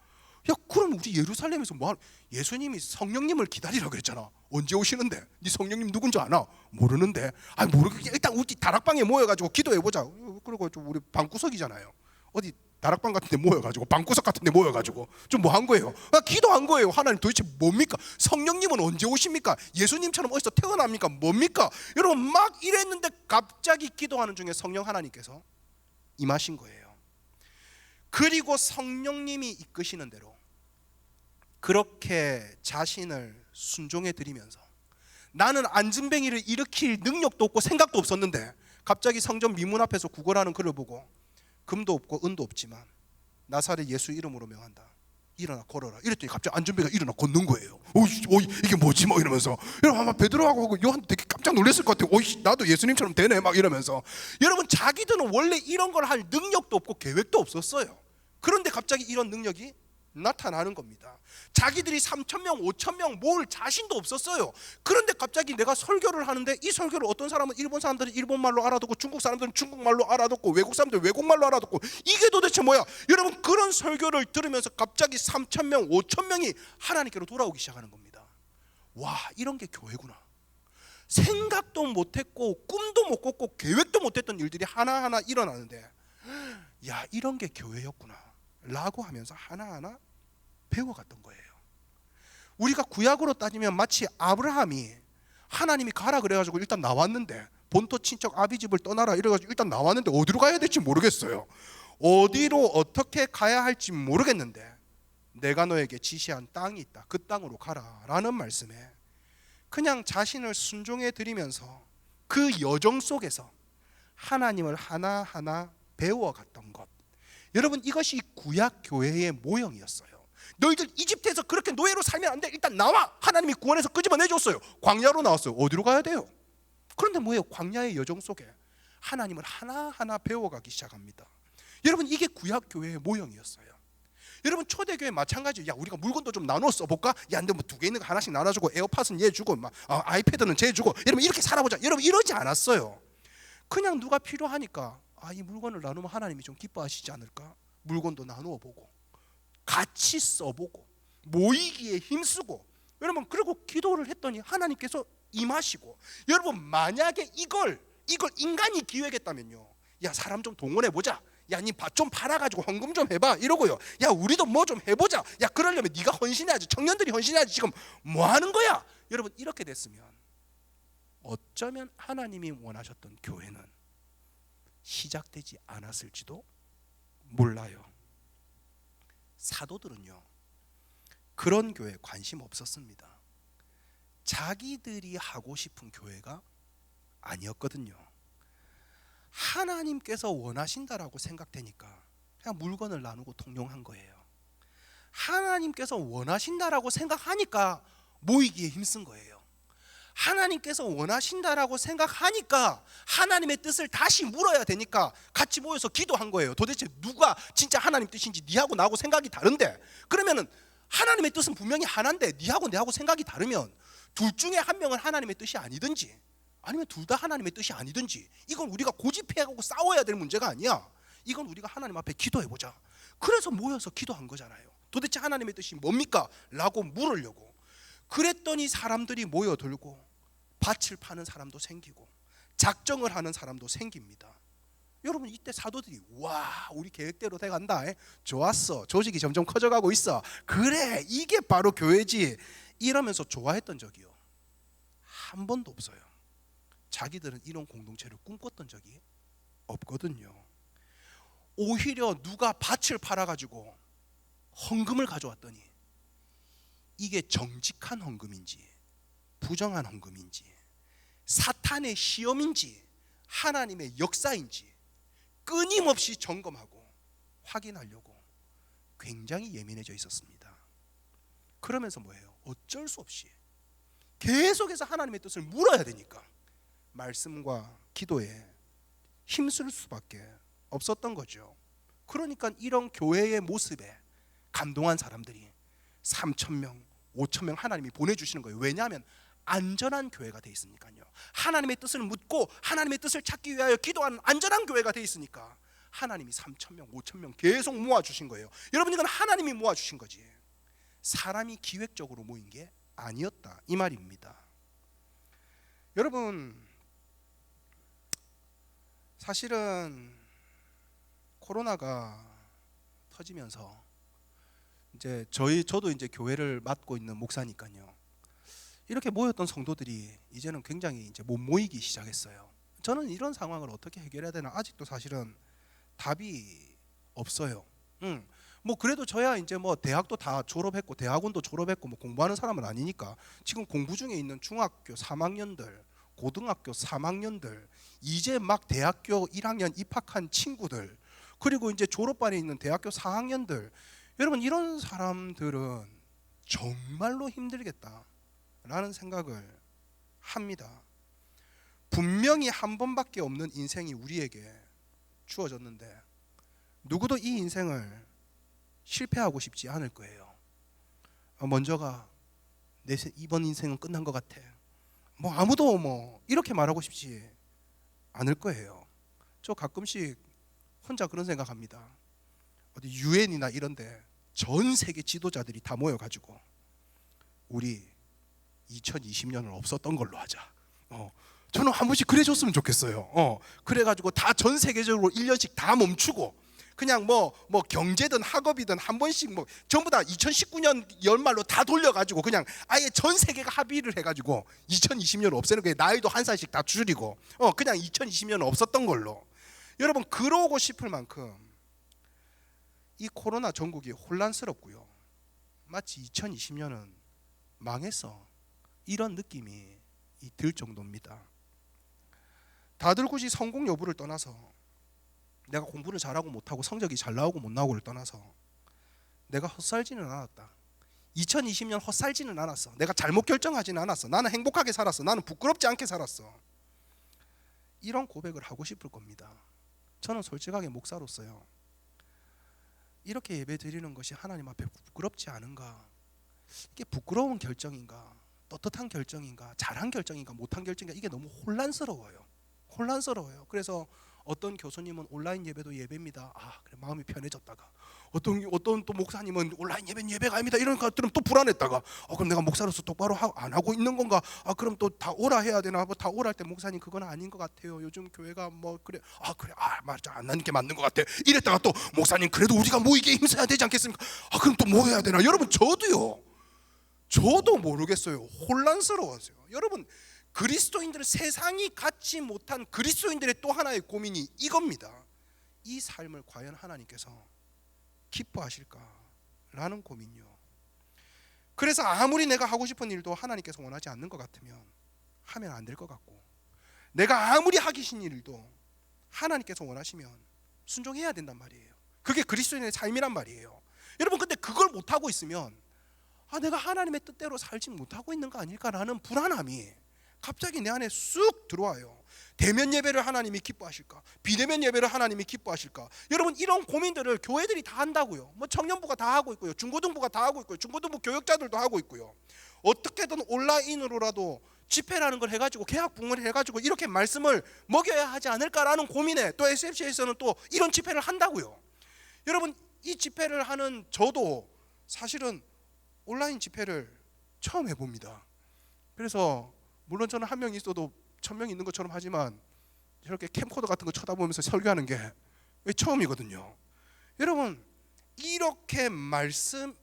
Speaker 5: 야, 그럼 우리 예루살렘에서 뭐하노? 예수님이 성령님을 기다리라 그랬잖아. 언제 오시는데? 네 성령님 누군지 아나? 모르는데. 모르겠. 일단 우리 다락방에 모여가지고 기도해보자. 그리고 좀 우리 방구석이잖아요. 어디 다락방 같은 데 모여가지고, 방구석 같은 데 모여가지고 좀 뭐 한 거예요? 기도한 거예요. 하나님 도대체 뭡니까? 성령님은 언제 오십니까? 예수님처럼 어디서 태어납니까? 뭡니까? 여러분, 막 이랬는데 갑자기 기도하는 중에 성령 하나님께서 임하신 거예요. 그리고 성령님이 이끄시는 대로 그렇게 자신을 순종해 드리면서, 나는 안진뱅이를 일으킬 능력도 없고 생각도 없었는데 갑자기 성전 미문 앞에서 구걸하는 그를 보고 금도 없고 은도 없지만 나사렛 예수 이름으로 명한다, 일어나 걸어라 이랬더니 갑자기 안진뱅이가 일어나 걷는 거예요. 이게 뭐지 뭐 이러면서. 여러분, 아마 베드로하고 요한도 되게 깜짝 놀랐을 것 같아요. 나도 예수님처럼 되네 막 이러면서. 여러분, 자기들은 원래 이런 걸 할 능력도 없고 계획도 없었어요. 그런데 갑자기 이런 능력이 나타나는 겁니다. 자기들이 3,000명, 5,000명 모을 자신도 없었어요. 그런데 갑자기 내가 설교를 하는데 이 설교를 어떤 사람은 일본 사람들은 일본말로 알아듣고 중국 사람들은 중국말로 알아듣고 외국 사람들은 외국말로 알아듣고 이게 도대체 뭐야? 여러분 그런 설교를 들으면서 갑자기 3,000명, 5,000명이 하나님께로 돌아오기 시작하는 겁니다. 와, 이런 게 교회구나. 생각도 못했고 꿈도 못 꿨고 계획도 못했던 일들이 하나하나 일어나는데 야, 이런 게 교회였구나 라고 하면서 하나하나 배워갔던 거예요. 우리가 구약으로 따지면 마치 아브라함이 하나님이 가라 그래가지고 일단 나왔는데 본토 친척 아비 집을 떠나라 이래가지고 일단 나왔는데 어디로 가야 될지 모르겠어요. 어디로 어떻게 가야 할지 모르겠는데 내가 너에게 지시한 땅이 있다. 그 땅으로 가라라는 말씀에 그냥 자신을 순종해 드리면서 그 여정 속에서 하나님을 하나하나 배워갔던 것. 여러분 이것이 구약 교회의 모형이었어요. 너희들 이집트에서 그렇게 노예로 살면 안 돼. 일단 나와. 하나님이 구원해서 끄집어내줬어요. 광야로 나왔어요. 어디로 가야 돼요? 그런데 뭐예요? 광야의 여정 속에 하나님을 하나하나 배워가기 시작합니다. 여러분 이게 구약 교회의 모형이었어요. 여러분 초대교회 마찬가지예요. 야, 우리가 물건도 좀 나눠 써볼까? 야, 근데 뭐 2개 있는 거 하나씩 나눠주고 에어팟은 얘 주고 막 아이패드는 쟤 주고 여러분 이렇게 살아보자. 여러분 이러지 않았어요. 그냥 누가 필요하니까 이 물건을 나누면 하나님이 좀 기뻐하시지 않을까? 물건도 나누어 보고 같이 써보고 모이기에 힘쓰고 여러분 그리고 기도를 했더니 하나님께서 임하시고 여러분 만약에 이걸 인간이 기획했다면요. 야, 사람 좀 동원해보자. 야, 니 밭 좀 팔아가지고 헌금 좀 해봐 이러고요. 야, 우리도 뭐 좀 해보자. 야, 그러려면 네가 헌신해야지. 청년들이 헌신해야지. 지금 뭐 하는 거야? 여러분 이렇게 됐으면 어쩌면 하나님이 원하셨던 교회는 시작되지 않았을지도 몰라요. 사도들은요 그런 교회에 관심 없었습니다. 자기들이 하고 싶은 교회가 아니었거든요. 하나님께서 원하신다라고 생각되니까 그냥 물건을 나누고 통용한 거예요. 하나님께서 원하신다라고 생각하니까 모이기에 힘쓴 거예요. 하나님께서 원하신다라고 생각하니까 하나님의 뜻을 다시 물어야 되니까 같이 모여서 기도한 거예요. 도대체 누가 진짜 하나님 뜻인지 니하고 나하고 생각이 다른데, 그러면은 하나님의 뜻은 분명히 하나인데 니하고 내하고 생각이 다르면 둘 중에 한 명은 하나님의 뜻이 아니든지 아니면 둘 다 하나님의 뜻이 아니든지 이건 우리가 고집해가고 싸워야 될 문제가 아니야. 이건 우리가 하나님 앞에 기도해보자. 그래서 모여서 기도한 거잖아요. 도대체 하나님의 뜻이 뭡니까? 라고 물으려고. 그랬더니 사람들이 모여들고 밭을 파는 사람도 생기고 작정을 하는 사람도 생깁니다. 여러분 이때 사도들이 와, 우리 계획대로 돼간다. 좋았어. 조직이 점점 커져가고 있어. 그래, 이게 바로 교회지. 이러면서 좋아했던 적이요 한 번도 없어요. 자기들은 이런 공동체를 꿈꿨던 적이 없거든요. 오히려 누가 밭을 팔아가지고 헌금을 가져왔더니 이게 정직한 헌금인지 부정한 헌금인지 사탄의 시험인지 하나님의 역사인지 끊임없이 점검하고 확인하려고 굉장히 예민해져 있었습니다. 그러면서 뭐예요? 어쩔 수 없이 계속해서 하나님의 뜻을 물어야 되니까 말씀과 기도에 힘쓸 수밖에 없었던 거죠. 그러니까 이런 교회의 모습에 감동한 사람들이 3,000명, 5,000명 하나님이 보내주시는 거예요. 왜냐하면 안전한 교회가 돼 있으니까요. 하나님의 뜻을 묻고 하나님의 뜻을 찾기 위하여 기도하는 안전한 교회가 돼 있으니까 하나님이 3,000명, 5,000명 계속 모아주신 거예요. 여러분 이건 하나님이 모아주신 거지 사람이 기획적으로 모인 게 아니었다 이 말입니다. 여러분 사실은 코로나가 터지면서 이제 저도 이제 교회를 맡고 있는 목사니까요. 이렇게 모였던 성도들이 이제는 굉장히 이제 못 모이기 시작했어요. 저는 이런 상황을 어떻게 해결해야 되나 아직도 사실은 답이 없어요. 뭐 그래도 저야 이제 뭐 대학도 다 졸업했고 대학원도 졸업했고 뭐 공부하는 사람은 아니니까 지금 공부 중에 있는 중학교 3학년들, 고등학교 3학년들, 이제 막 대학교 1학년 입학한 친구들, 그리고 이제 졸업반에 있는 대학교 4학년들, 여러분 이런 사람들은 정말로 힘들겠다라는 생각을 합니다. 분명히 한 번밖에 없는 인생이 우리에게 주어졌는데 누구도 이 인생을 실패하고 싶지 않을 거예요. 먼저가 이번 인생은 끝난 것 같아. 뭐 아무도 뭐 이렇게 말하고 싶지 않을 거예요. 저 가끔씩 혼자 그런 생각합니다. 어디 유엔이나 이런데 전 세계 지도자들이 다 모여가지고 우리 2020년은 없었던 걸로 하자. 저는 한 번씩 그래줬으면 좋겠어요. 그래가지고 다 전 세계적으로 1년씩 다 멈추고 그냥 뭐 경제든 학업이든 한 번씩 뭐 전부 다 2019년 연말로 다 돌려가지고 그냥 아예 전 세계가 합의를 해가지고 2020년을 없애는 거예요. 나이도 한 살씩 다 줄이고 그냥 2020년은 없었던 걸로. 여러분 그러고 싶을 만큼 이 코로나 전국이 혼란스럽고요. 마치 2020년은 망했어 이런 느낌이 들 정도입니다. 다들 굳이 성공 여부를 떠나서 내가 공부를 잘하고 못하고 성적이 잘 나오고 못 나오고를 떠나서 내가 헛살지는 않았다. 2020년 헛살지는 않았어. 내가 잘못 결정하지는 않았어. 나는 행복하게 살았어. 나는 부끄럽지 않게 살았어. 이런 고백을 하고 싶을 겁니다. 저는 솔직하게 목사로서요. 이렇게 예배 드리는 것이 하나님 앞에 부끄럽지 않은가? 이게 부끄러운 결정인가? 떳떳한 결정인가? 잘한 결정인가? 못한 결정인가? 이게 너무 혼란스러워요. 그래서 어떤 교수님은 온라인 예배도 예배입니다. 그래 마음이 편해졌다가 어떤 또 목사님은 온라인 예배는 예배가 아닙니다. 이런 것들은 또 불안했다가 그럼 내가 목사로서 똑바로 안 하고 있는 건가? 그럼 또 다 오라 해야 되나? 다 오라 할 때 목사님 그건 아닌 것 같아요. 요즘 교회가 뭐 그래 맞아 안 나는 게 맞는 것 같아. 이랬다가 또 목사님 그래도 우리가 모이게 힘써야 되지 않겠습니까? 그럼 또 뭐 해야 되나? 여러분 저도 모르겠어요. 혼란스러워서요. 여러분 그리스도인들은 세상이 갖지 못한 그리스도인들의 또 하나의 고민이 이겁니다. 이 삶을 과연 하나님께서 기뻐하실까라는 고민요. 그래서 아무리 내가 하고 싶은 일도 하나님께서 원하지 않는 것 같으면 하면 안 될 것 같고, 내가 아무리 하기 싫은 일도 하나님께서 원하시면 순종해야 된단 말이에요. 그게 그리스도인의 삶이란 말이에요. 여러분 근데 그걸 못하고 있으면 내가 하나님의 뜻대로 살지 못하고 있는 거 아닐까라는 불안함이 갑자기 내 안에 쑥 들어와요. 대면 예배를 하나님이 기뻐하실까? 비대면 예배를 하나님이 기뻐하실까? 여러분 이런 고민들을 교회들이 다 한다고요. 뭐 청년부가 다 하고 있고요. 중고등부가 다 하고 있고요. 중고등부 교역자들도 하고 있고요. 어떻게든 온라인으로라도 집회라는 걸 해가지고 계약 부흥을 해가지고 이렇게 말씀을 먹여야 하지 않을까라는 고민에 또 SFC에서는 또 이런 집회를 한다고요. 여러분 이 집회를 하는 저도 사실은 온라인 집회를 처음 해봅니다. 그래서 물론 저는 한 명 있어도 1000명 있는 것처럼 하지만 저렇게 캠코더 같은 거 쳐다보면서 설교하는 게 처음이거든요. 여러분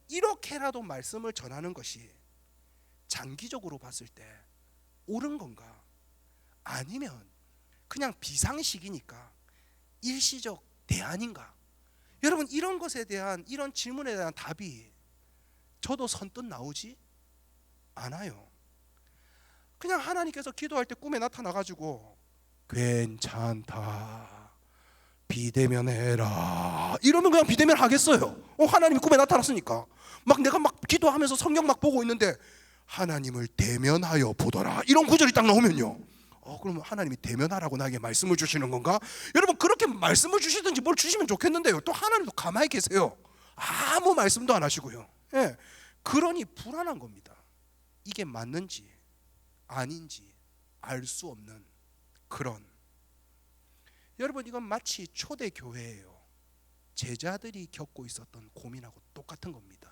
Speaker 5: 이렇게라도 말씀을 전하는 것이 장기적으로 봤을 때 옳은 건가? 아니면 그냥 비상식이니까 일시적 대안인가? 여러분 이런 것에 대한 이런 질문에 대한 답이 저도 선뜻 나오지 않아요. 그냥 하나님께서 기도할 때 꿈에 나타나가지고 괜찮다 비대면 해라 이러면 그냥 비대면 하겠어요. 하나님이 꿈에 나타났으니까. 내가 기도하면서 성경 보고 있는데 하나님을 대면하여 보더라 이런 구절이 딱 나오면요, 그러면 하나님이 대면하라고 나에게 말씀을 주시는 건가? 여러분 그렇게 말씀을 주시든지 뭘 주시면 좋겠는데요, 또 하나님도 가만히 계세요. 아무 말씀도 안 하시고요. 그러니 불안한 겁니다. 이게 맞는지 아닌지 알 수 없는 그런. 여러분 이건 마치 초대교회예요. 제자들이 겪고 있었던 고민하고 똑같은 겁니다.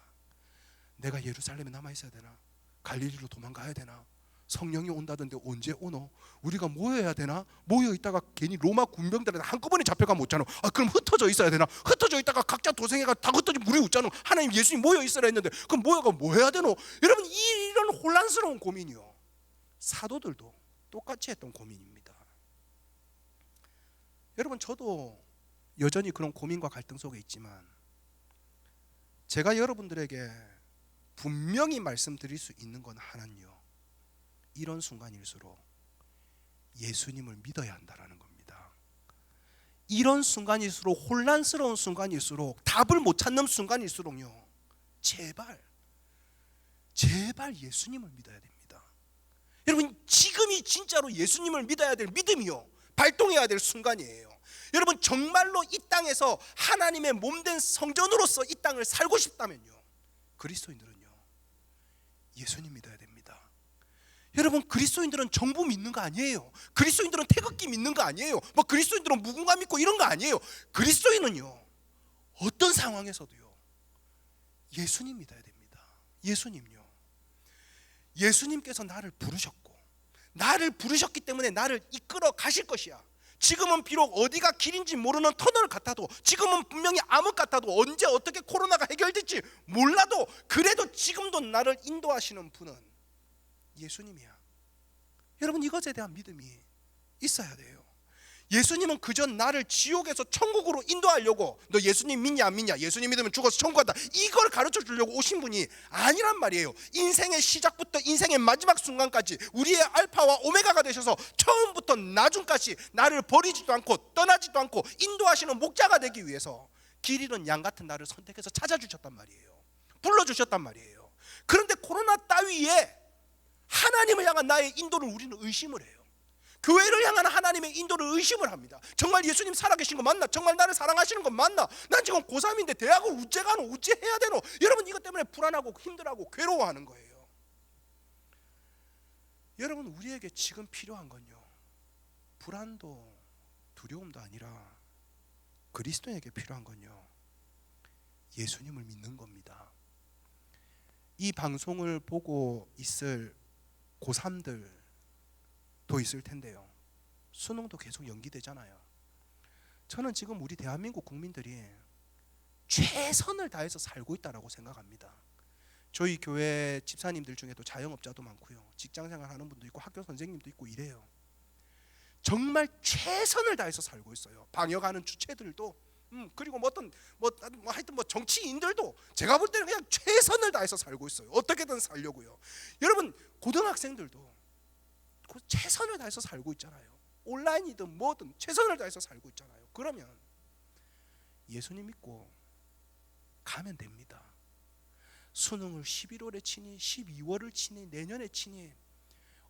Speaker 5: 내가 예루살렘에 남아있어야 되나? 갈릴리로 도망가야 되나? 성령이 온다던데 언제 오노? 우리가 모여야 되나? 모여있다가 괜히 로마 군병들한테 한꺼번에 잡혀가면 못 자노? 그럼 흩어져 있어야 되나? 흩어져 있다가 각자 도생해가 다 흩어지면 우리 웃자노? 하나님 예수님 모여있으라 했는데 그럼 모여가 뭐 해야 되노? 여러분 이런 혼란스러운 고민이요, 사도들도 똑같이 했던 고민입니다. 여러분 저도 여전히 그런 고민과 갈등 속에 있지만 제가 여러분들에게 분명히 말씀드릴 수 있는 건 하나는요, 이런 순간일수록 예수님을 믿어야 한다라는 겁니다. 이런 순간일수록, 혼란스러운 순간일수록, 답을 못 찾는 순간일수록요, 제발 예수님을 믿어야 됩니다. 여러분 지금이 진짜로 예수님을 믿어야 될 믿음이요 발동해야 될 순간이에요. 여러분 정말로 이 땅에서 하나님의 몸된 성전으로서 이 땅을 살고 싶다면요, 그리스도인들은요 예수님 믿어야 됩니다. 여러분 그리스도인들은 정부 믿는 거 아니에요. 그리스도인들은 태극기 믿는 거 아니에요. 뭐 그리스도인들은 무궁화 믿고 이런 거 아니에요. 그리스도인은요 어떤 상황에서도요 예수님 믿어야 됩니다. 예수님요, 예수님께서 나를 부르셨고 나를 부르셨기 때문에 나를 이끌어 가실 것이야. 지금은 비록 어디가 길인지 모르는 터널 같아도, 지금은 분명히 암흑 같아도, 언제 어떻게 코로나가 해결될지 몰라도, 그래도 지금도 나를 인도하시는 분은 예수님이야. 여러분 이것에 대한 믿음이 있어야 돼요. 예수님은 그저 나를 지옥에서 천국으로 인도하려고, 너 예수님 믿냐 안 믿냐, 예수님 믿으면 죽어서 천국 간다, 이걸 가르쳐 주려고 오신 분이 아니란 말이에요. 인생의 시작부터 인생의 마지막 순간까지 우리의 알파와 오메가가 되셔서 처음부터 나중까지 나를 버리지도 않고 떠나지도 않고 인도하시는 목자가 되기 위해서 길 잃은 양 같은 나를 선택해서 찾아주셨단 말이에요. 불러주셨단 말이에요. 그런데 코로나 따위에 하나님을 향한 나의 인도를 우리는 의심을 해요. 교회를 향한 하나님의 인도를 의심을 합니다. 정말 예수님 살아계신 거 맞나? 정말 나를 사랑하시는 거 맞나? 난 지금 고3인데 대학을 어째 가노? 어째 해야 되노? 여러분 이것 때문에 불안하고 힘들어하고 괴로워하는 거예요. 여러분 우리에게 지금 필요한 건요, 불안도 두려움도 아니라 그리스도에게 필요한 건요 예수님을 믿는 겁니다. 이 방송을 보고 있을 고3들 더 있을 텐데요, 수능도 계속 연기되잖아요. 저는 지금 우리 대한민국 국민들이 최선을 다해서 살고 있다라고 생각합니다. 저희 교회 집사님들 중에도 자영업자도 많고요, 직장생활 하는 분도 있고 학교 선생님도 있고 이래요. 정말 최선을 다해서 살고 있어요. 방역하는 주체들도 그리고 하여튼 정치인들도 제가 볼 때는 그냥 최선을 다해서 살고 있어요. 어떻게든 살려고요. 여러분 고등학생들도 최선을 다해서 살고 있잖아요. 온라인이든 뭐든 최선을 다해서 살고 있잖아요. 그러면 예수님 믿고 가면 됩니다. 수능을 11월에 치니 12월을 치니 내년에 치니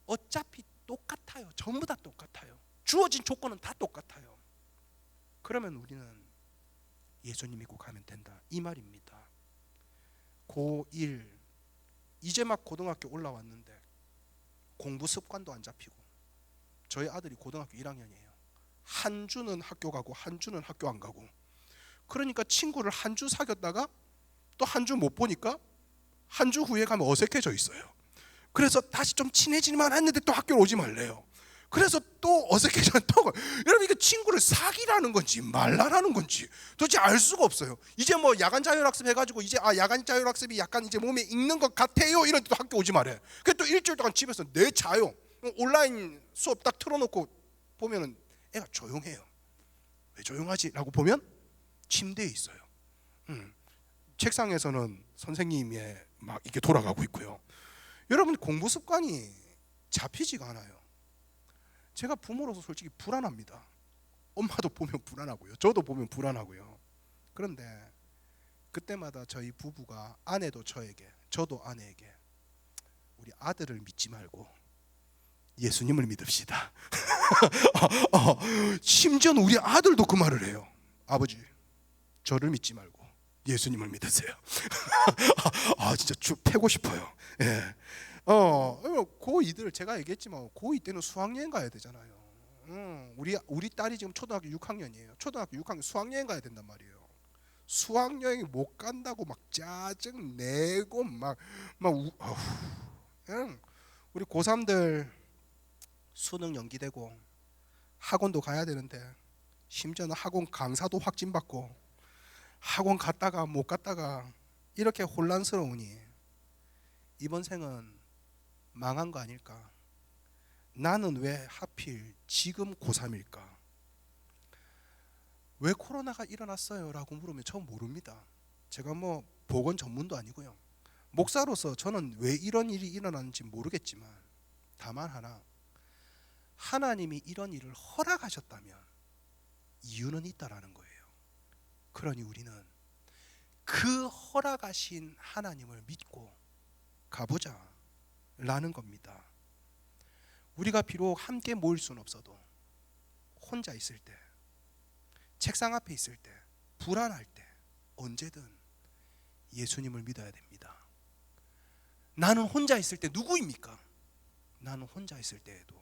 Speaker 5: 어차피 똑같아요. 전부 다 똑같아요. 주어진 조건은 다 똑같아요. 그러면 우리는 예수님 믿고 가면 된다, 이 말입니다. 고1 이제 막 고등학교 올라왔는데 공부 습관도 안 잡히고, 저희 아들이 고등학교 1학년이에요. 한 주는 학교 가고 한 주는 학교 안 가고, 그러니까 친구를 한 주 사귀었다가 또 한 주 못 보니까 한 주 후에 가면 어색해져 있어요. 그래서 다시 좀 친해지만 했는데 또 학교를 오지 말래요. 그래서 또 어색해져. 또 여러분 이게 친구를 사귀라는 건지 말라라는 건지 도대체 알 수가 없어요. 이제 뭐 야간 자율학습 해가지고 이제 야간 자율학습이 약간 이제 몸에 익는 것 같아요. 이런 또 학교 오지 말해. 그래 또 일주일 동안 집에서 내 자요. 온라인 수업 딱 틀어놓고 보면은 애가 조용해요. 왜 조용하지?라고 보면 침대에 있어요. 책상에서는 선생님의 막 이게 돌아가고 있고요. 여러분 공부 습관이 잡히지가 않아요. 제가 부모로서 솔직히 불안합니다. 엄마도 보면 불안하고요, 저도 보면 불안하고요. 그런데 그때마다 저희 부부가, 아내도 저에게, 저도 아내에게, 우리 아들을 믿지 말고 예수님을 믿읍시다. 심지어는 우리 아들도 그 말을 해요. 아버지, 저를 믿지 말고 예수님을 믿으세요. 진짜 쭉 패고 싶어요. 예. 고2들 제가 얘기했지만 고2 때는 수학여행 가야 되잖아요. 우리 딸이 지금 초등학교 6학년이에요. 초등학교 6학년 수학여행 가야 된단 말이에요. 수학여행 못 간다고 막 짜증 내고 우리 고3들 수능 연기되고 학원도 가야 되는데, 심지어는 학원 강사도 확진받고 학원 갔다가 못 갔다가 이렇게 혼란스러우니 이번 생은 망한 거 아닐까? 나는 왜 하필 지금 고3일까? 왜 코로나가 일어났어요? 라고 물으면 저 모릅니다. 제가 뭐 보건 전문도 아니고요. 목사로서 저는 왜 이런 일이 일어났는지 모르겠지만, 다만 하나, 하나님이 이런 일을 허락하셨다면 이유는 있다라는 거예요. 그러니 우리는 그 허락하신 하나님을 믿고 가보자 라는 겁니다. 우리가 비록 함께 모일 수는 없어도 혼자 있을 때 책상 앞에 있을 때, 불안할 때 언제든 예수님을 믿어야 됩니다. 나는 혼자 있을 때 누구입니까? 나는 혼자 있을 때에도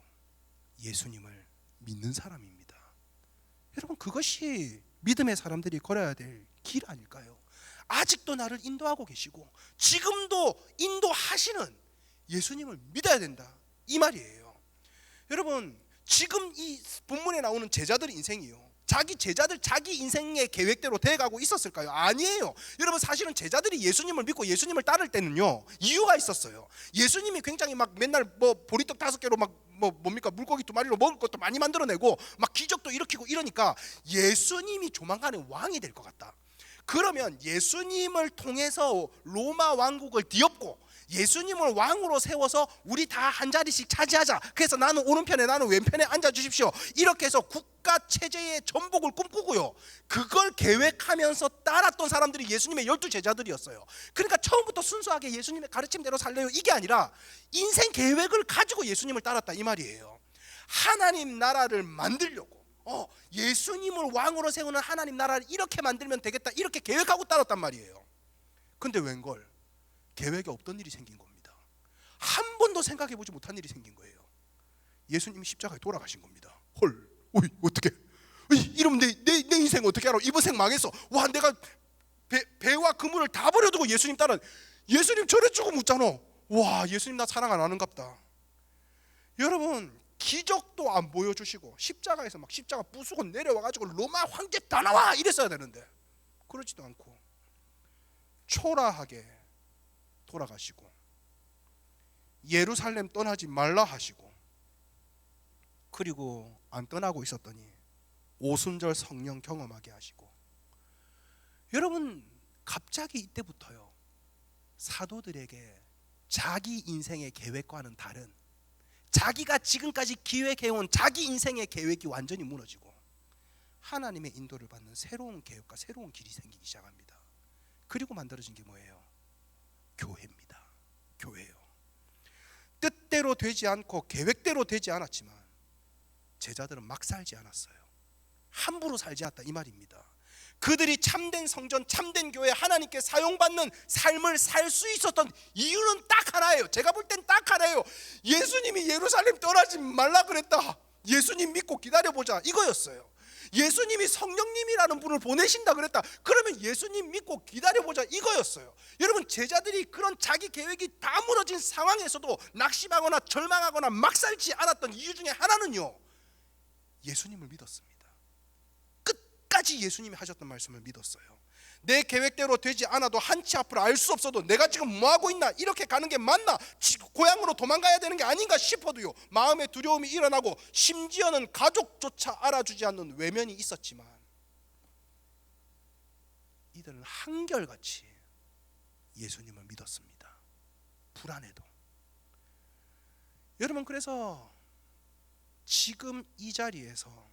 Speaker 5: 예수님을 믿는 사람입니다. 여러분, 그것이 믿음의 사람들이 걸어야 될 길 아닐까요? 아직도 나를 인도하고 계시고 지금도 인도하시는 예수님을 믿어야 된다, 이 말이에요. 여러분, 지금 이 본문에 나오는 제자들의 인생이요, 자기 제자들 자기 인생의 계획대로 돼가고 있었을까요? 아니에요. 여러분, 사실은 제자들이 예수님을 믿고 예수님을 따를 때는요, 이유가 있었어요. 예수님이 굉장히 막 맨날 뭐 보리떡 5개로 막 뭡니까 물고기 2마리로 먹을 것도 많이 만들어내고 막 기적도 일으키고 이러니까 예수님이 조만간에 왕이 될 것 같다. 그러면 예수님을 통해서 로마 왕국을 뒤엎고 예수님을 왕으로 세워서 우리 다 한 자리씩 차지하자. 그래서 나는 오른편에 나는 왼편에 앉아 주십시오. 이렇게 해서 국가 체제의 전복을 꿈꾸고요, 그걸 계획하면서 따랐던 사람들이 예수님의 12 제자들이었어요. 그러니까 처음부터 순수하게 예수님의 가르침대로 살래요, 이게 아니라 인생 계획을 가지고 예수님을 따랐다, 이 말이에요. 하나님 나라를 만들려고 예수님을 왕으로 세우는 하나님 나라를 이렇게 만들면 되겠다, 이렇게 계획하고 따랐단 말이에요. 근데 웬걸 계획에 없던 일이 생긴 겁니다. 한 번도 생각해보지 못한 일이 생긴 거예요. 예수님이 십자가에 돌아가신 겁니다. 헐, 어이, 어떻게? 이러면 내 인생 어떻게 알아? 이번 생 망했어. 와, 내가 배와 그물을 다 버려두고 예수님 따라. 예수님 저래 죽어 묻잖아. 와, 예수님 나 사랑 안 하는갑다. 여러분, 기적도 안 보여주시고 십자가에서 막 십자가 부수고 내려와가지고 로마 황제 다 나와 이랬어야 되는데 그러지도 않고 초라하게 돌아가시고 예루살렘 떠나지 말라 하시고, 그리고 안 떠나고 있었더니 오순절 성령 경험하게 하시고. 여러분, 갑자기 이때부터요, 사도들에게 자기 인생의 계획과는 다른, 자기가 지금까지 기획해온 자기 인생의 계획이 완전히 무너지고 하나님의 인도를 받는 새로운 계획과 새로운 길이 생기기 시작합니다. 그리고 만들어진 게 뭐예요? 교회입니다. 교회요. 뜻대로 되지 않고 계획대로 되지 않았지만 제자들은 막 살지 않았어요. 함부로 살지 않았다, 이 말입니다. 그들이 참된 성전, 참된 교회, 하나님께 사용받는 삶을 살 수 있었던 이유는 딱 하나예요. 제가 볼 땐 딱 하나예요. 예수님이 예루살렘 떠나지 말라 그랬다, 예수님 믿고 기다려보자, 이거였어요. 예수님이 성령님이라는 분을 보내신다 그랬다, 그러면 예수님 믿고 기다려보자, 이거였어요. 여러분, 제자들이 그런 자기 계획이 다 무너진 상황에서도 낙심하거나 절망하거나 막 살지 않았던 이유 중에 하나는요, 예수님을 믿었습니다. 끝까지 예수님이 하셨던 말씀을 믿었어요. 내 계획대로 되지 않아도 한치 앞을 알 수 없어도 내가 지금 뭐하고 있나, 이렇게 가는 게 맞나, 고향으로 도망가야 되는 게 아닌가 싶어도요, 마음의 두려움이 일어나고 심지어는 가족조차 알아주지 않는 외면이 있었지만 이들은 한결같이 예수님을 믿었습니다. 불안해도. 여러분, 그래서 지금 이 자리에서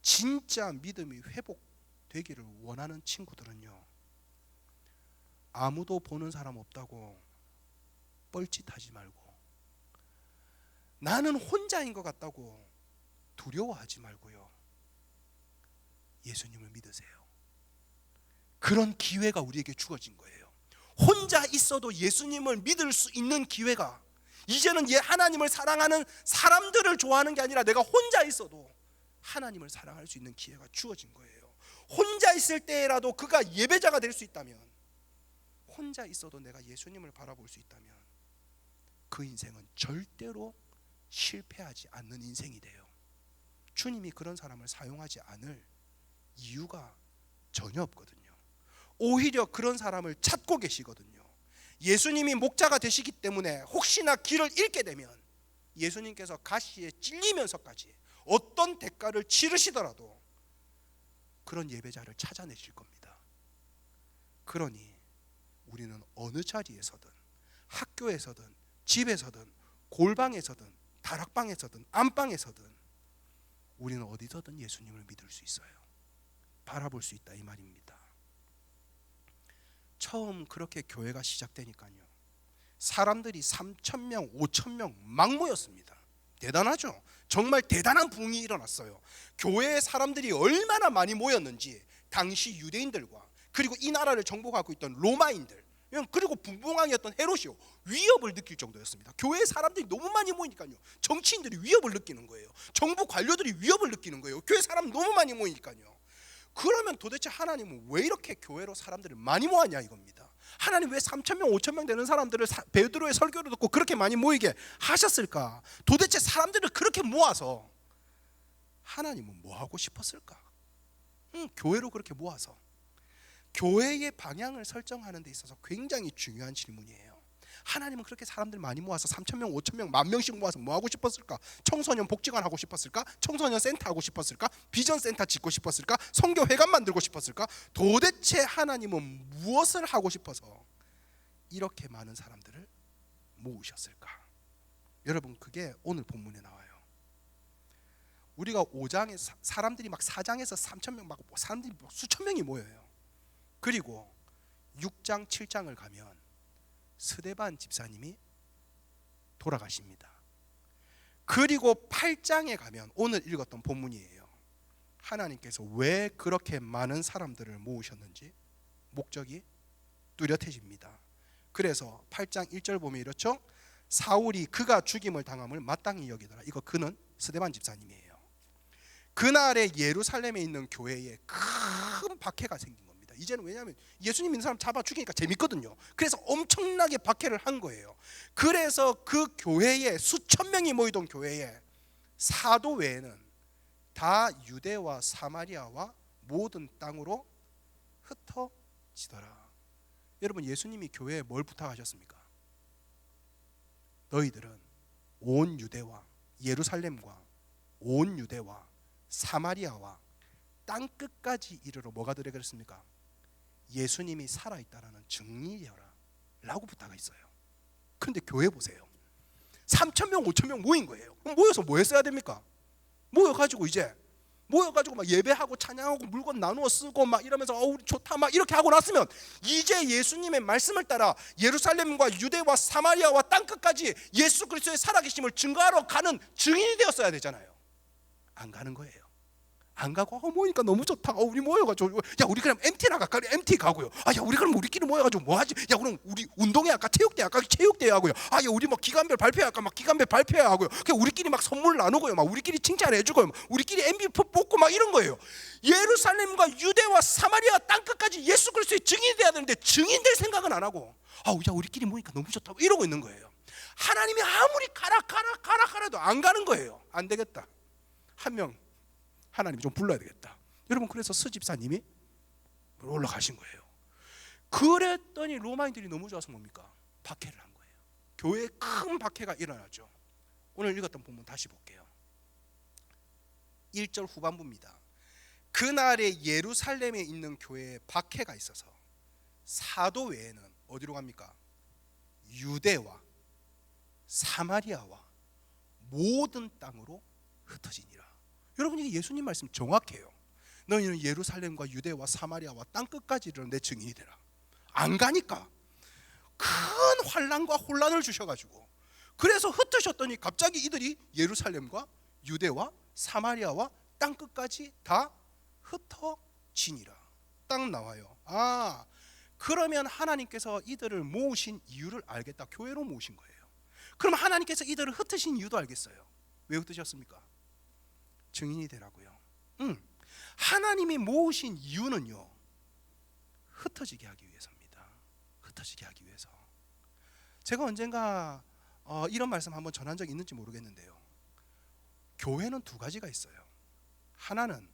Speaker 5: 진짜 믿음이 회복되기를 원하는 친구들은요, 아무도 보는 사람 없다고 뻘짓하지 말고, 나는 혼자인 것 같다고 두려워하지 말고요, 예수님을 믿으세요. 그런 기회가 우리에게 주어진 거예요. 혼자 있어도 예수님을 믿을 수 있는 기회가, 이제는 하나님을 사랑하는 사람들을 좋아하는 게 아니라 내가 혼자 있어도 하나님을 사랑할 수 있는 기회가 주어진 거예요. 혼자 있을 때라도 그가 예배자가 될 수 있다면, 혼자 있어도 내가 예수님을 바라볼 수 있다면 그 인생은 절대로 실패하지 않는 인생이 돼요. 주님이 그런 사람을 사용하지 않을 이유가 전혀 없거든요. 오히려 그런 사람을 찾고 계시거든요. 예수님이 목자가 되시기 때문에 혹시나 길을 잃게 되면 예수님께서 가시에 찔리면서까지 어떤 대가를 치르시더라도 그런 예배자를 찾아내실 겁니다. 그러니 우리는 어느 자리에서든, 학교에서든, 집에서든, 골방에서든, 다락방에서든, 안방에서든 우리는 어디서든 예수님을 믿을 수 있어요. 바라볼 수 있다, 이 말입니다. 처음 그렇게 교회가 시작되니까요, 사람들이 3,000명, 5,000명 막 모였습니다. 대단하죠. 정말 대단한 부흥이 일어났어요. 교회에 사람들이 얼마나 많이 모였는지 당시 유대인들과 그리고 이 나라를 정복하고 있던 로마인들 그리고 분봉왕이었던 헤롯이요 위협을 느낄 정도였습니다. 교회에 사람들이 너무 많이 모이니까요 정치인들이 위협을 느끼는 거예요. 정부 관료들이 위협을 느끼는 거예요. 교회 사람 너무 많이 모이니까요. 그러면 도대체 하나님은 왜 이렇게 교회로 사람들을 많이 모았냐 이겁니다. 하나님 왜 3,000명 5,000명 되는 사람들을 베드로의 설교를 듣고 그렇게 많이 모이게 하셨을까? 도대체 사람들을 그렇게 모아서 하나님은 뭐 하고 싶었을까? 교회로 그렇게 모아서 교회의 방향을 설정하는 데 있어서 굉장히 중요한 질문이에요. 하나님은 그렇게 사람들 많이 모아서 3,000명, 5,000명, 10,000명씩 모아서 뭐 하고 싶었을까? 청소년 복지관 하고 싶었을까? 청소년 센터 하고 싶었을까? 비전 센터 짓고 싶었을까? 선교 회관 만들고 싶었을까? 도대체 하나님은 무엇을 하고 싶어서 이렇게 많은 사람들을 모으셨을까? 여러분 그게 오늘 본문에 나와요. 우리가 5장에 사람들이 막 4장에서 3,000명 막 사람들이 수천 명이 모여요. 그리고 6장 7장을 가면 스데반 집사님이 돌아가십니다. 그리고 8장에 가면 오늘 읽었던 본문이에요. 하나님께서 왜 그렇게 많은 사람들을 모으셨는지 목적이 뚜렷해집니다. 그래서 8장 1절 보면 이렇죠. 사울이 그가 죽임을 당함을 마땅히 여기더라. 이거 그는 스데반 집사님이에요. 그날에 예루살렘에 있는 교회에 큰 박해가 생긴 겁니다. 이제는 왜냐하면 예수님 믿는 사람 잡아 죽이니까 재밌거든요. 그래서 엄청나게 박해를 한 거예요. 그래서 그 교회에 수천 명이 모이던 교회에 사도 외에는 다 유대와 사마리아와 모든 땅으로 흩어지더라. 여러분 예수님이 교회에 뭘 부탁하셨습니까? 너희들은 온 유대와 예루살렘과 온 유대와 사마리아와 땅 끝까지 이르러 뭐가 되라 그랬습니까? 예수님이 살아있다라는 증인이여라 라고 부탁했어요. 그런데 교회 보세요. 3,000명 5,000명 모인 거예요. 그럼 모여서 뭐 했어야 됩니까? 모여가지고 막 예배하고 찬양하고 물건 나누어 쓰고 막 이러면서 우리 좋다 막 이렇게 하고 났으면 이제 예수님의 말씀을 따라 예루살렘과 유대와 사마리아와 땅 끝까지 예수 그리스도의 살아계심을 증거하러 가는 증인이 되었어야 되잖아요. 안 가는 거예요. 안 가고 모이니까 너무 좋다. 우리 모여가지고 야 우리 그럼 MT나 갈까? MT 가고요. 야 우리 그럼 우리끼리 모여가지고 뭐 하지? 야 그럼 우리 운동회 할까? 체육대 할까? 체육대 하고요. 야 우리 뭐 기간별 발표할까? 막 기간별 발표 하고요. 그냥 우리끼리 막 선물 나누고요. 막 우리끼리 칭찬해주고요. 우리끼리 MVP 뽑고 막 이런 거예요. 예루살렘과 유대와 사마리아 땅 끝까지 예수 그리스도의 증인이 돼야 되는데 증인될 생각은 안 하고 야 우리끼리 모이니까 너무 좋다 이러고 있는 거예요. 하나님이 아무리 가라도 안 가는 거예요. 안 되겠다. 한 명 하나님이 좀 불러야 되겠다. 여러분 그래서 스 집사님이 올라가신 거예요. 그랬더니 로마인들이 너무 좋아서 뭡니까? 박해를 한 거예요. 교회에 큰 박해가 일어나죠. 오늘 읽었던 본문 다시 볼게요. 1절 후반부입니다. 그날에 예루살렘에 있는 교회에 박해가 있어서 사도 외에는 어디로 갑니까? 유대와 사마리아와 모든 땅으로 흩어지니라. 여러분 이게 예수님 말씀 정확해요. 너희는 예루살렘과 유대와 사마리아와 땅 끝까지 이르러 내 증인이 되라. 안 가니까 큰 환난과 혼란을 주셔가지고 그래서 흩으셨더니 갑자기 이들이 예루살렘과 유대와 사마리아와 땅 끝까지 다 흩어지니라. 딱 나와요. 그러면 하나님께서 이들을 모으신 이유를 알겠다. 교회로 모으신 거예요. 그럼 하나님께서 이들을 흩으신 이유도 알겠어요. 왜 흩으셨습니까? 증인이 되라고요. 하나님이 모으신 이유는요 흩어지게 하기 위해서입니다. 흩어지게 하기 위해서. 제가 언젠가 이런 말씀 한번 전한 적이 있는지 모르겠는데요. 교회는 두 가지가 있어요. 하나는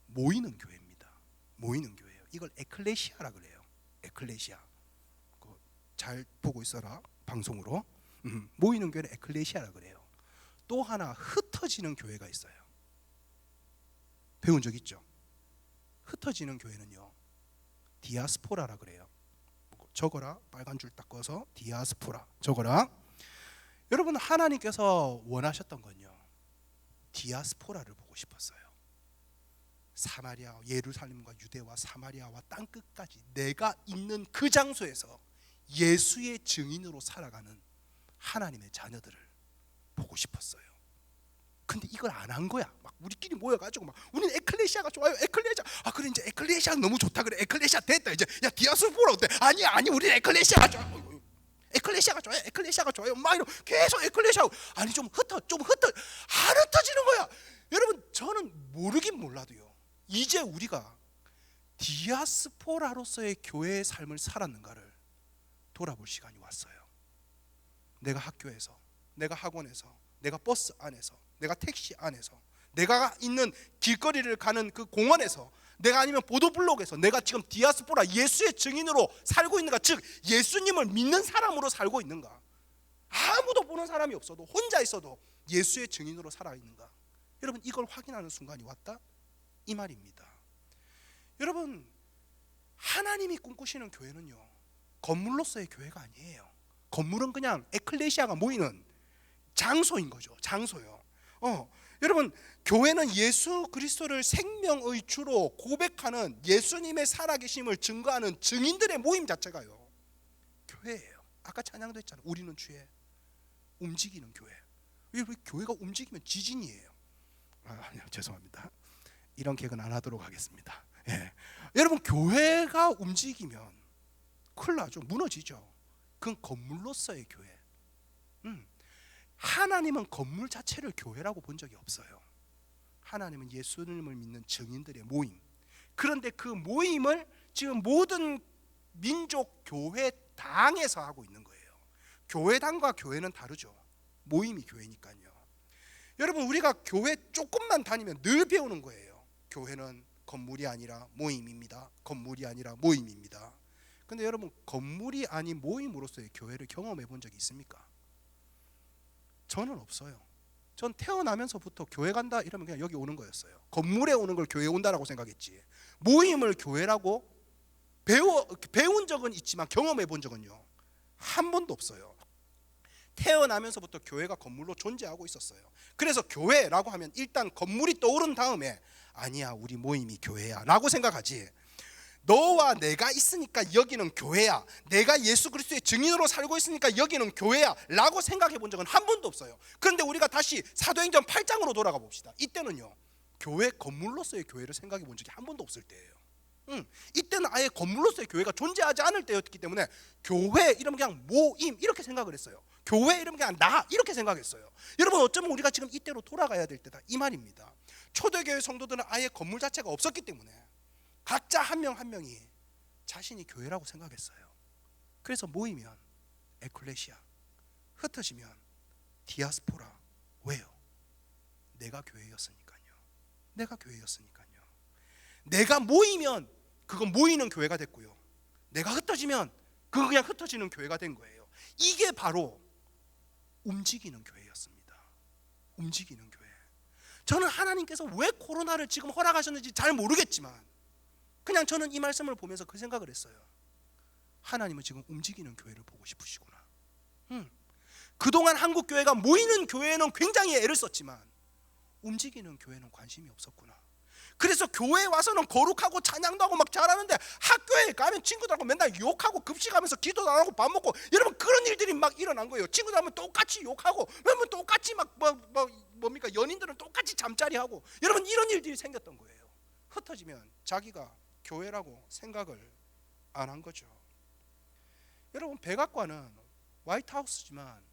Speaker 5: 모이는 교회입니다. 모이는 교회예요. 이걸 에클레시아라 그래요. 에클레시아. 잘 보고 있어라 방송으로. 모이는 교회는 에클레시아라 그래요. 또 하나 흩어지는 교회가 있어요. 배운 적 있죠? 흩어지는 교회는요 디아스포라라 그래요. 적어라. 빨간 줄 딱 꺼서 디아스포라 적어라. 여러분 하나님께서 원하셨던 건요 디아스포라를 보고 싶었어요. 사마리아, 예루살렘과 유대와 사마리아와 땅 끝까지 내가 있는 그 장소에서 예수의 증인으로 살아가는 하나님의 자녀들을 보고 싶었어요. 근데 이걸 안 한 거야. 막 우리끼리 모여가지고 막 우리는 에클레시아가 좋아요. 에클레시아. 아 그래 이제 에클레시아 너무 좋다 그래. 에클레시아 됐다 이제. 야 디아스포라 어때? 아니 우리는 에클레시아가 좋아. 에클레시아가 좋아요. 에클레시아가 좋아요. 막 이러 계속 에클레시아. 아니 좀 흩어 안 흩어지는 거야. 여러분 저는 모르긴 몰라도요. 이제 우리가 디아스포라로서의 교회의 삶을 살았는가를 돌아볼 시간이 왔어요. 내가 학교에서, 내가 학원에서, 내가 버스 안에서, 내가 택시 안에서, 내가 있는 길거리를 가는 그 공원에서, 내가 아니면 보도블록에서 내가 지금 디아스포라 예수의 증인으로 살고 있는가, 즉 예수님을 믿는 사람으로 살고 있는가. 아무도 보는 사람이 없어도 혼자 있어도 예수의 증인으로 살아있는가. 여러분 이걸 확인하는 순간이 왔다 이 말입니다. 여러분 하나님이 꿈꾸시는 교회는요 건물로서의 교회가 아니에요. 건물은 그냥 에클레시아가 모이는 장소인 거죠. 장소요. 여러분 교회는 예수 그리스도를 생명의 주로 고백하는 예수님의 살아계심을 증거하는 증인들의 모임 자체가요 교회예요. 아까 찬양도 했잖아요. 우리는 주의 움직이는 교회. 우리 교회가 움직이면 지진이에요. 아니요 죄송합니다. 이런 개그는 안 하도록 하겠습니다. 예. 여러분 교회가 움직이면 큰일 나죠. 무너지죠. 그건 건물로서의 교회. 하나님은 건물 자체를 교회라고 본 적이 없어요. 하나님은 예수님을 믿는 증인들의 모임. 그런데 그 모임을 지금 모든 민족 교회당에서 하고 있는 거예요. 교회당과 교회는 다르죠. 모임이 교회니까요. 여러분 우리가 교회 조금만 다니면 늘 배우는 거예요. 교회는 건물이 아니라 모임입니다. 건물이 아니라 모임입니다. 근데 여러분 건물이 아닌 모임으로서의 교회를 경험해 본 적이 있습니까? 저는 없어요. 전 태어나면서부터 교회 간다 이러면 그냥 여기 오는 거였어요. 건물에 오는 걸 교회 온다라고 생각했지. 모임을 교회라고 배운 적은 있지만 경험해 본 적은요 한 번도 없어요. 태어나면서부터 교회가 건물로 존재하고 있었어요. 그래서 교회라고 하면 일단 건물이 떠오른 다음에 아니야 우리 모임이 교회야 라고 생각하지, 너와 내가 있으니까 여기는 교회야, 내가 예수 그리스도의 증인으로 살고 있으니까 여기는 교회야 라고 생각해 본 적은 한 번도 없어요. 그런데 우리가 다시 사도행전 8장으로 돌아가 봅시다. 이때는요 교회 건물로서의 교회를 생각해 본 적이 한 번도 없을 때예요. 이때는 아예 건물로서의 교회가 존재하지 않을 때였기 때문에 교회 이러면 그냥 모임 이렇게 생각을 했어요. 교회 이러면 그냥 나 이렇게 생각했어요. 여러분 어쩌면 우리가 지금 이때로 돌아가야 될 때다 이 말입니다. 초대교회 성도들은 아예 건물 자체가 없었기 때문에 각자 한 명 한 명이 자신이 교회라고 생각했어요. 그래서 모이면 에클레시아, 흩어지면 디아스포라. 왜요? 내가 교회였으니까요. 내가 교회였으니까요. 내가 모이면 그건 모이는 교회가 됐고요. 내가 흩어지면 그건 그냥 흩어지는 교회가 된 거예요. 이게 바로 움직이는 교회였습니다. 움직이는 교회. 저는 하나님께서 왜 코로나를 지금 허락하셨는지 잘 모르겠지만 그냥 저는 이 말씀을 보면서 그 생각을 했어요. 하나님은 지금 움직이는 교회를 보고 싶으시구나. 그동안 한국 교회가 모이는 교회는 굉장히 애를 썼지만 움직이는 교회는 관심이 없었구나. 그래서 교회에 와서는 거룩하고 찬양도 하고 막 잘하는데 학교에 가면 친구들하고 맨날 욕하고 급식하면서 기도도 안 하고 밥 먹고, 여러분 그런 일들이 막 일어난 거예요. 친구들 하면 똑같이 욕하고, 여러분 똑같이 뭡니까 연인들은 똑같이 잠자리 하고, 여러분 이런 일들이 생겼던 거예요. 흩어지면 자기가 교회라고 생각을 안 한 거죠. 여러분 백악관은 화이트하우스지만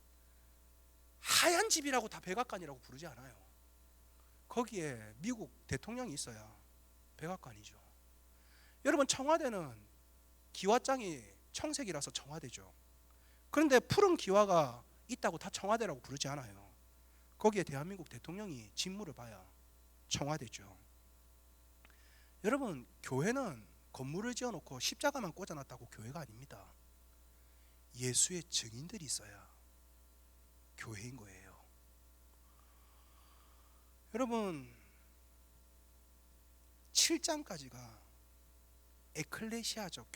Speaker 5: 하얀 집이라고 다 백악관이라고 부르지 않아요. 거기에 미국 대통령이 있어야 백악관이죠. 여러분 청와대는 기와장이 청색이라서 청와대죠. 그런데 푸른 기와가 있다고 다 청와대라고 부르지 않아요. 거기에 대한민국 대통령이 직무를 봐야 청와대죠. 여러분 교회는 건물을 지어놓고 십자가만 꽂아놨다고 교회가 아닙니다. 예수의 증인들이 있어야 교회인 거예요. 여러분 7장까지가 에클레시아적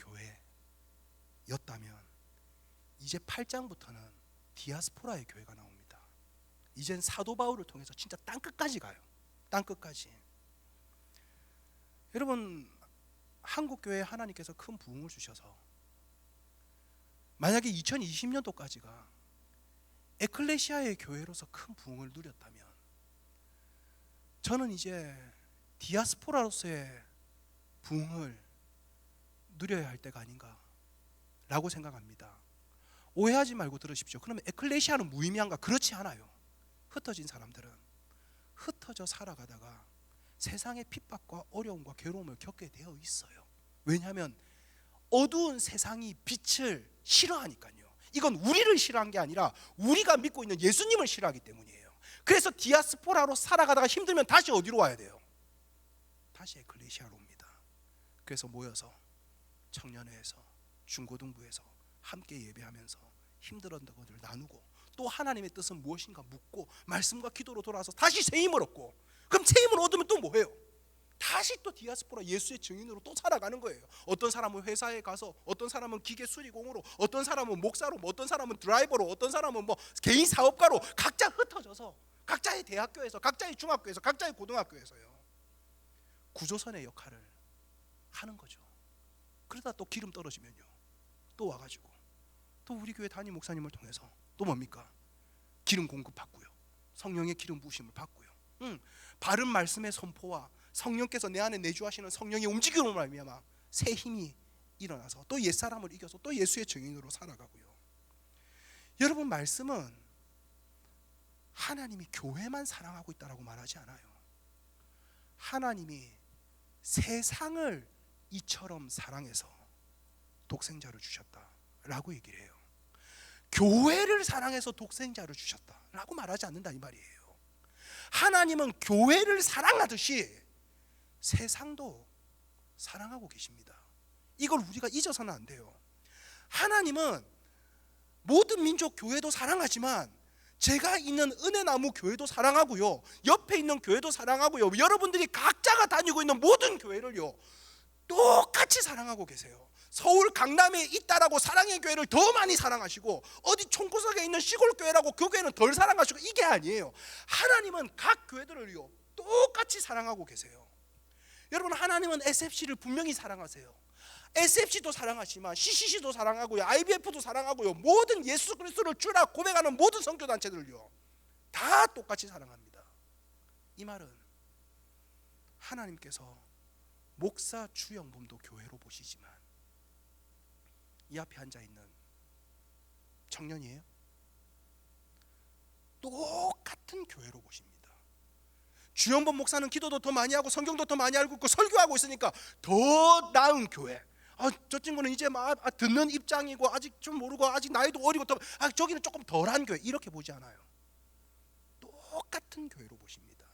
Speaker 5: 교회였다면 이제 8장부터는 디아스포라의 교회가 나옵니다. 이젠 사도 바울을 통해서 진짜 땅끝까지 가요. 땅끝까지. 여러분 한국 교회에 하나님께서 큰 부흥을 주셔서 만약에 2020년도까지가 에클레시아의 교회로서 큰 부흥을 누렸다면 저는 이제 디아스포라로서의 부흥을 누려야 할 때가 아닌가라고 생각합니다. 오해하지 말고 들으십시오. 그러면 에클레시아는 무의미한가? 그렇지 않아요. 흩어진 사람들은 흩어져 살아가다가 세상의 핍박과 어려움과 괴로움을 겪게 되어 있어요. 왜냐하면 어두운 세상이 빛을 싫어하니까요. 이건 우리를 싫어한 게 아니라 우리가 믿고 있는 예수님을 싫어하기 때문이에요. 그래서 디아스포라로 살아가다가 힘들면 다시 어디로 와야 돼요? 다시 에클레시아로 옵니다. 그래서 모여서 청년회에서 중고등부에서 함께 예배하면서 힘들었던 것을 나누고 또 하나님의 뜻은 무엇인가 묻고 말씀과 기도로 돌아와서 다시 새 힘을 얻고, 그럼 새 힘을 얻으면 또 뭐해요? 다시 또 디아스포라 예수의 증인으로 또 살아가는 거예요. 어떤 사람은 회사에 가서, 어떤 사람은 기계 수리공으로, 어떤 사람은 목사로, 어떤 사람은 드라이버로, 어떤 사람은 뭐 개인 사업가로 각자 흩어져서 각자의 대학교에서, 각자의 중학교에서, 각자의 고등학교에서요 구조선의 역할을 하는 거죠. 그러다 또 기름 떨어지면요 또 와가지고 또 우리 교회 담임 목사님을 통해서 또 뭡니까? 기름 공급받고요, 성령의 기름 부으심을 받고요, 바른 말씀의 선포와 성령께서 내 안에 내주하시는 성령의 움직임으로 말미암아 새 힘이 일어나서 또 옛사람을 이겨서 또 예수의 증인으로 살아가고요. 여러분, 말씀은 하나님이 교회만 사랑하고 있다라고 말하지 않아요. 하나님이 세상을 이처럼 사랑해서 독생자를 주셨다라고 얘기를 해요. 교회를 사랑해서 독생자를 주셨다라고 말하지 않는다 이 말이에요. 하나님은 교회를 사랑하듯이 세상도 사랑하고 계십니다. 이걸 우리가 잊어서는 안 돼요. 하나님은 모든 민족 교회도 사랑하지만 제가 있는 은혜나무 교회도 사랑하고요, 옆에 있는 교회도 사랑하고요, 여러분들이 각자가 다니고 있는 모든 교회를요 똑같이 사랑하고 계세요. 서울 강남에 있다라고 사랑의 교회를 더 많이 사랑하시고 어디 총구석에 있는 시골 교회라고 그 교회는 덜 사랑하시고, 이게 아니에요. 하나님은 각 교회들을요 똑같이 사랑하고 계세요. 여러분, 하나님은 SFC를 분명히 사랑하세요. SFC도 사랑하지만 CCC도 사랑하고요, IBF도 사랑하고요, 모든 예수 그리스도를 주라 고백하는 모든 선교단체들을요 다 똑같이 사랑합니다. 이 말은 하나님께서 목사 주영범도 교회로 보시지만 이 앞에 앉아있는 청년이에요? 똑같은 교회로 보십니다. 주영범 목사는 기도도 더 많이 하고 성경도 더 많이 알고 있고 설교하고 있으니까 더 나은 교회, 저 친구는 이제 막 듣는 입장이고 아직 좀 모르고 아직 나이도 어리고 더, 저기는 조금 덜한 교회, 이렇게 보지 않아요. 똑같은 교회로 보십니다.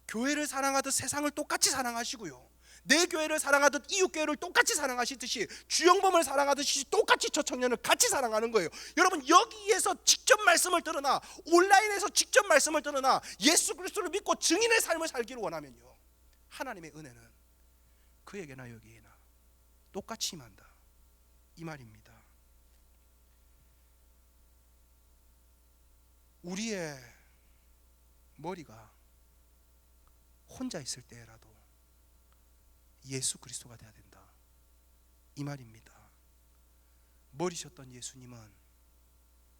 Speaker 5: 교회를 사랑하듯 세상을 똑같이 사랑하시고요, 내 교회를 사랑하듯 이웃 교회를 똑같이 사랑하시듯이 주영범을 사랑하듯이 똑같이 저 청년을 같이 사랑하는 거예요. 여러분, 여기에서 직접 말씀을 들으나 온라인에서 직접 말씀을 들으나 예수 그리스도를 믿고 증인의 삶을 살기를 원하면요, 하나님의 은혜는 그에게나 여기에나 똑같이 임한다 이 말입니다. 우리의 머리가 혼자 있을 때라도 예수 그리스도가 되어야 된다 이 말입니다. 머리셨던 예수님은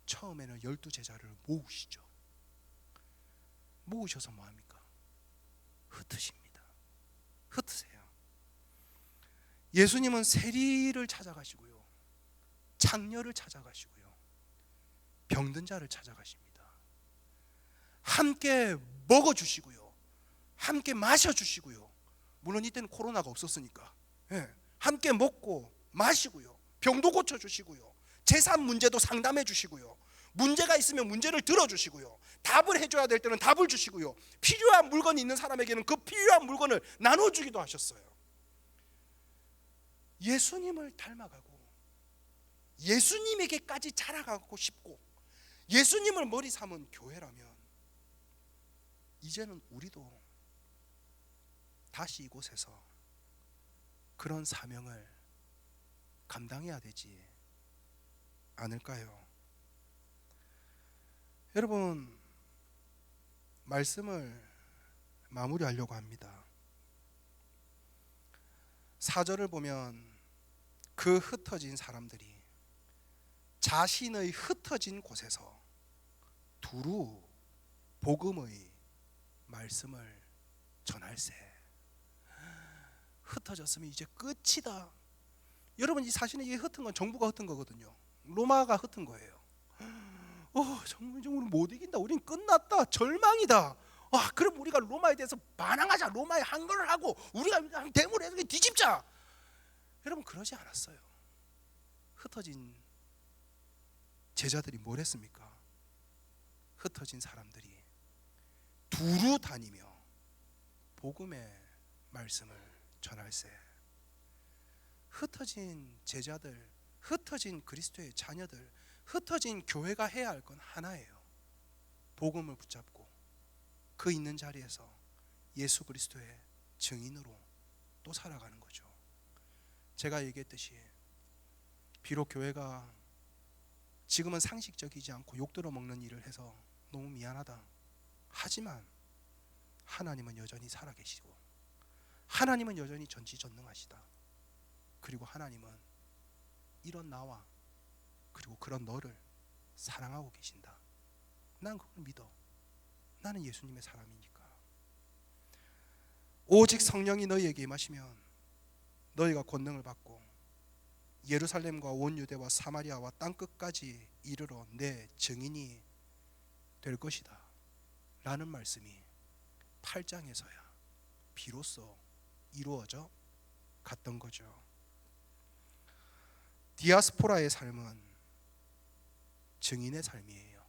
Speaker 5: 처음에는 12제자를 모으시죠. 모으셔서 뭐합니까? 흩으십니다. 흩으세요. 예수님은 세리를 찾아가시고요, 장녀를 찾아가시고요, 병든 자를 찾아가십니다. 함께 먹어주시고요, 함께 마셔주시고요, 물론 이때는 코로나가 없었으니까 함께 먹고 마시고요, 병도 고쳐주시고요, 재산 문제도 상담해 주시고요, 문제가 있으면 문제를 들어주시고요, 답을 해줘야 될 때는 답을 주시고요, 필요한 물건이 있는 사람에게는 그 필요한 물건을 나눠주기도 하셨어요. 예수님을 닮아가고 예수님에게까지 자라가고 싶고 예수님을 머리 삼은 교회라면 이제는 우리도 다시 이곳에서 그런 사명을 감당해야 되지 않을까요? 여러분, 말씀을 마무리하려고 합니다. 4절을 보면 그 흩어진 사람들이 자신의 흩어진 곳에서 두루 복음의 말씀을 전할세. 흩어졌으면 이제 끝이다. 여러분, 이 사실은 이게 흩은 건 정부가 흩은 거거든요. 로마가 흩은 거예요. 정말 우리 못 이긴다. 우린 끝났다. 절망이다. 그럼 우리가 로마에 대해서 반항하자. 로마에 항거를 하고 우리가 대물에 해서 뒤집자. 여러분, 그러지 않았어요. 흩어진 제자들이 뭘 했습니까? 흩어진 사람들이 두루 다니며 복음의 말씀을 전할세. 흩어진 제자들, 흩어진 그리스도의 자녀들, 흩어진 교회가 해야 할 건 하나예요. 복음을 붙잡고 그 있는 자리에서 예수 그리스도의 증인으로 또 살아가는 거죠. 제가 얘기했듯이 비록 교회가 지금은 상식적이지 않고 욕들어 먹는 일을 해서 너무 미안하다. 하지만 하나님은 여전히 살아계시고 하나님은 여전히 전지전능하시다. 그리고 하나님은 이런 나와 그리고 그런 너를 사랑하고 계신다. 난 그걸 믿어. 나는 예수님의 사람이니까. 오직 성령이 너희에게 임하시면 너희가 권능을 받고 예루살렘과 온 유대와 사마리아와 땅끝까지 이르러 내 증인이 될 것이다 라는 말씀이 8장에서야 비로소 이루어져 갔던 거죠. 디아스포라의 삶은 증인의 삶이에요.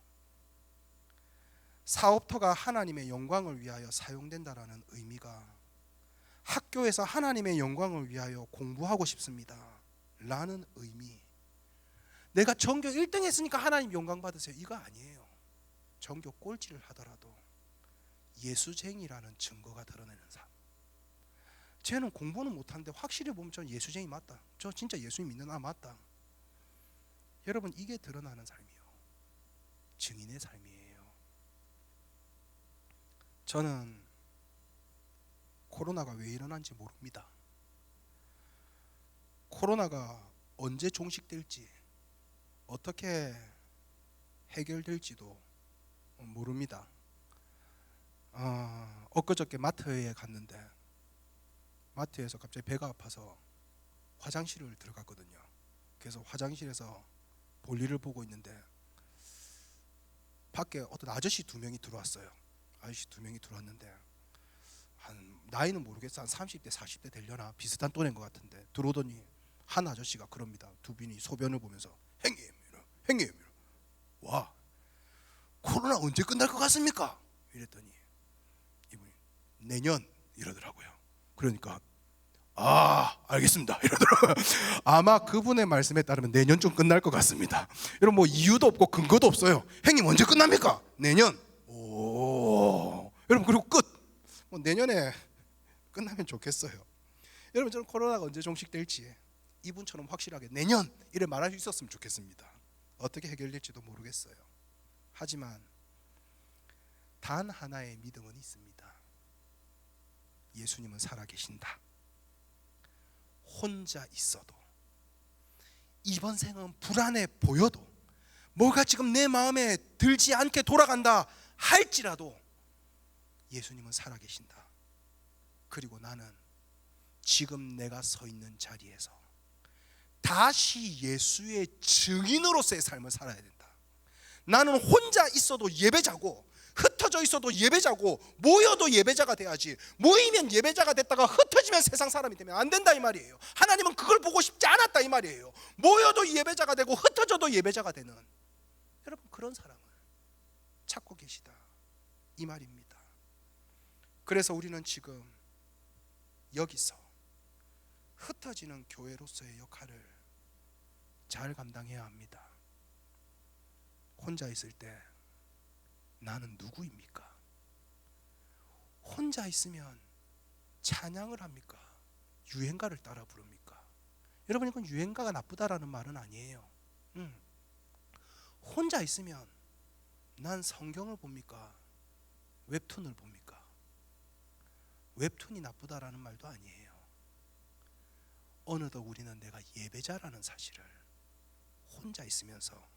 Speaker 5: 사업터가 하나님의 영광을 위하여 사용된다라는 의미가 학교에서 하나님의 영광을 위하여 공부하고 싶습니다 라는 의미. 내가 전교 1등 했으니까 하나님 영광 받으세요, 이거 아니에요. 전교 꼴찌를 하더라도 예수쟁이라는 증거가 드러내는 삶. 쟤는 공부는 못하는데 확실히 보면 저 예수쟁이 맞다. 저 진짜 예수님 믿는 맞다. 여러분, 이게 드러나는 삶이요. 증인의 삶이에요. 저는 코로나가 왜 일어난지 모릅니다. 코로나가 언제 종식될지 어떻게 해결될지도 모릅니다. 엊그저께 마트에 갔는데 마트에서 갑자기 배가 아파서 화장실을 들어갔거든요. 그래서 화장실에서 볼일을 보고 있는데 밖에 어떤 아저씨 2명이 들어왔어요. 아저씨 2명이 들어왔는데 한 나이는 모르겠어. 한 30대 40대 되려나 비슷한 또래인 것 같은데 들어오더니 한 아저씨가 그럽니다. 두 분이 소변을 보면서 형님 와 코로나 언제 끝날 것 같습니까? 이랬더니 이분이 내년 이러더라고요. 그러니까 알겠습니다 이러더라고요. 아마 그분의 말씀에 따르면 내년쯤 끝날 것 같습니다. 여러분, 뭐 이유도 없고 근거도 없어요. 형님 언제 끝납니까? 내년. 여러분, 그리고 끝. 뭐 내년에 끝나면 좋겠어요. 여러분, 저는 코로나가 언제 종식될지 이분처럼 확실하게 내년 이래 말할 수 있었으면 좋겠습니다. 어떻게 해결될지도 모르겠어요. 하지만 단 하나의 믿음은 있습니다. 예수님은 살아계신다. 혼자 있어도, 이번 생은 불안해 보여도, 뭐가 지금 내 마음에 들지 않게 돌아간다 할지라도 예수님은 살아계신다. 그리고 나는 지금 내가 서 있는 자리에서 다시 예수의 증인으로서의 삶을 살아야 된다. 나는 혼자 있어도 예배자고, 흩어져 있어도 예배자고, 모여도 예배자가 돼야지. 모이면 예배자가 됐다가 흩어지면 세상 사람이 되면 안 된다 이 말이에요. 하나님은 그걸 보고 싶지 않았다 이 말이에요. 모여도 예배자가 되고 흩어져도 예배자가 되는, 여러분, 그런 사랑을 찾고 계시다 이 말입니다. 그래서 우리는 지금 여기서 흩어지는 교회로서의 역할을 잘 감당해야 합니다. 혼자 있을 때 나는 누구입니까? 혼자 있으면 찬양을 합니까? 유행가를 따라 부릅니까? 여러분, 이건 유행가가 나쁘다라는 말은 아니에요. 혼자 있으면 난 성경을 봅니까? 웹툰을 봅니까? 웹툰이 나쁘다라는 말도 아니에요. 어느덧 우리는 내가 예배자라는 사실을 혼자 있으면서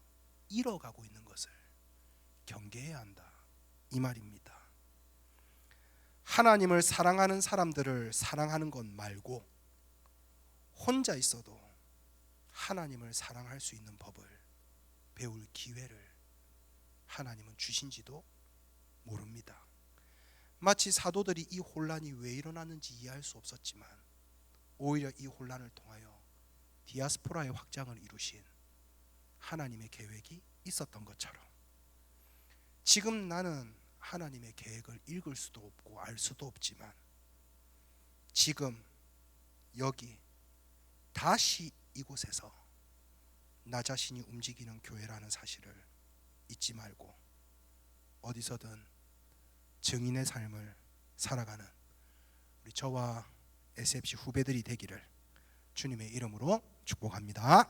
Speaker 5: 잃어가고 있는 것을 경계해야 한다 이 말입니다. 하나님을 사랑하는 사람들을 사랑하는 것 말고 혼자 있어도 하나님을 사랑할 수 있는 법을 배울 기회를 하나님은 주신지도 모릅니다. 마치 사도들이 이 혼란이 왜 일어났는지 이해할 수 없었지만 오히려 이 혼란을 통하여 디아스포라의 확장을 이루신 하나님의 계획이 있었던 것처럼 지금 나는 하나님의 계획을 읽을 수도 없고 알 수도 없지만 지금 여기 다시 이곳에서 나 자신이 움직이는 교회라는 사실을 잊지 말고 어디서든 증인의 삶을 살아가는 우리 저와 SFC 후배들이 되기를 주님의 이름으로 축복합니다.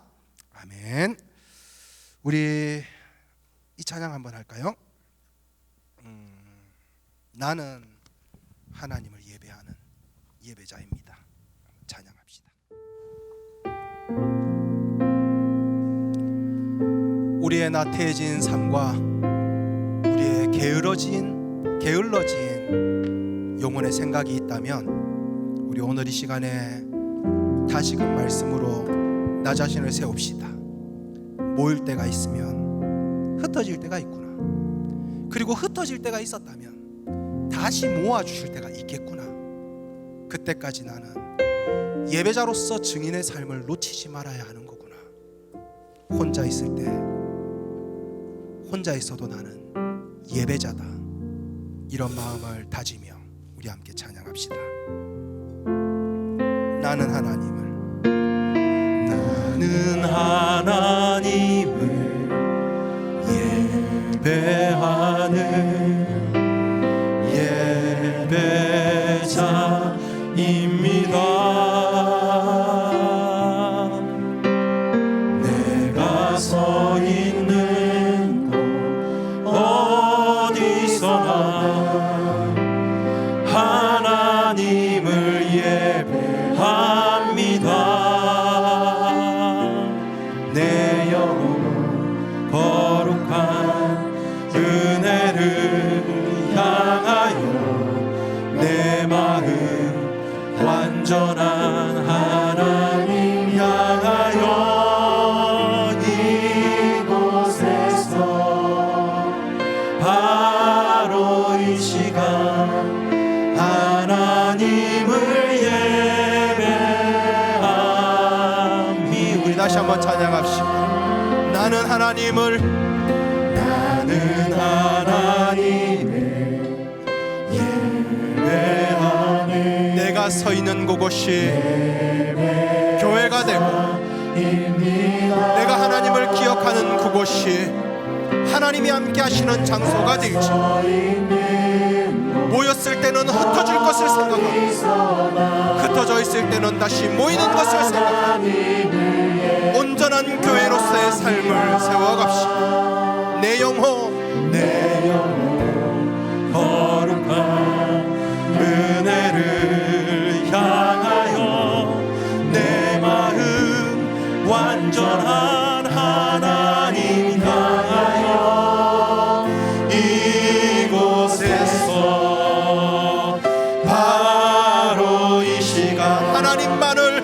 Speaker 5: 아멘. 우리 이 찬양 한번 할까요? 나는 하나님을 예배하는 예배자입니다. 찬양합시다. 우리의 나태해진 삶과 우리의 게을러진 영혼의 생각이 있다면 우리 오늘 이 시간에 다시금 말씀으로 나 자신을 세웁시다. 모일 때가 있으면 흩어질 때가 있구나. 그리고 흩어질 때가 있었다면 다시 모아주실 때가 있겠구나. 그때까지 나는 예배자로서 증인의 삶을 놓치지 말아야 하는 거구나. 혼자 있을 때 혼자 있어도 나는 예배자다. 이런 마음을 다지며 우리 함께 찬양합시다. 나는 하나님을
Speaker 3: 예배하는 예배자입니다. 내가 서 있는 곳 어디서나 하나님을 예배합니다. 내 영혼 거룩한 은혜를 향하여 내 마음 완전한 하나님 향하여 이곳에서 바로 이 시간 하나님을 예배합니다.
Speaker 5: 우리 다시 한번 찬양합시다. 나는 하나님을
Speaker 3: 예배하는
Speaker 5: 내가 서 있는 그곳이 교회가 되고 내가 하나님을 기억하는 그곳이 하나님이 함께 하시는 장소가 될지 모였을 때는 흩어질 것을 생각하고 흩어져 있을 때는 다시 모이는 것을 생각하고 온전한 교회로서의 삶을 세워갑시다. 내 영혼
Speaker 3: 거룩한 은혜를 향하여 내 마음 완전한 하나님 향하여 이곳에서 바로 이 시간
Speaker 5: 하나님을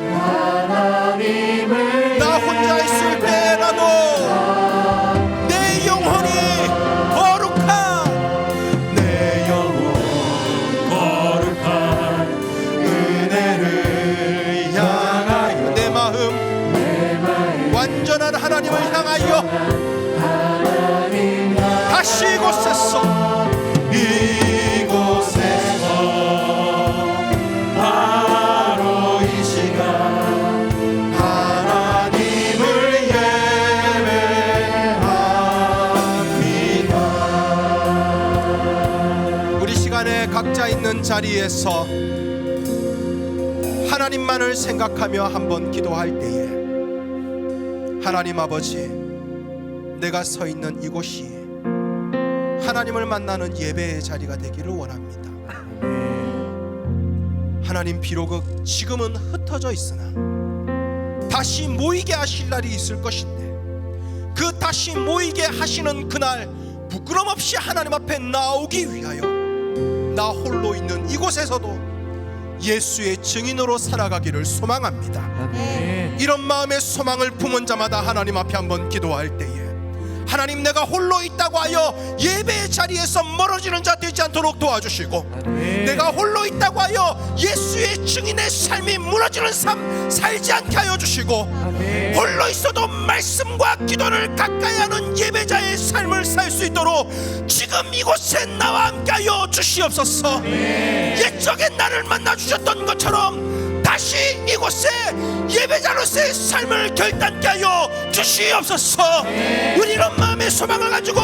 Speaker 5: 나 혼자 있을 때라도 내 영혼이 거룩한
Speaker 3: 내 영혼 거룩한 은혜를 향하여
Speaker 5: 내 마음 완전한 하나님을 향하여 다시 이곳에서
Speaker 3: 바로 이 시간 하나님을 예배합니다.
Speaker 5: 우리 시간에 각자 있는 자리에서 하나님만을 생각하며 한번 기도할 때에 하나님 아버지, 내가 서 있는 이곳이 하나님을 만나는 예배의 자리가 되기를 원합니다. 하나님, 비록 지금은 흩어져 있으나 다시 모이게 하실 날이 있을 것인데 그 다시 모이게 하시는 그날 부끄럼 없이 하나님 앞에 나오기 위하여 나 홀로 있는 이곳에서도 예수의 증인으로 살아가기를 소망합니다. 이런 마음의 소망을 품은 자마다 하나님 앞에 한번 기도할 때에 하나님, 내가 홀로 있다고 하여 예배의 자리에서 멀어지는 자 되지 않도록 도와주시고, 내가 홀로 있다고 하여 예수의 증인의 삶이 무너지는 삶 살지 않게 하여 주시고, 홀로 있어도 말씀과 기도를 가까이 하는 예배자의 삶을 살 수 있도록 지금 이곳에 나와 함께 하여 주시옵소서. 옛적에 나를 만나 주셨던 것처럼 다시 이곳에 예배자로서의 삶을 결단케 하여 주시옵소서. 우리 이런 마음의 소망을 가지고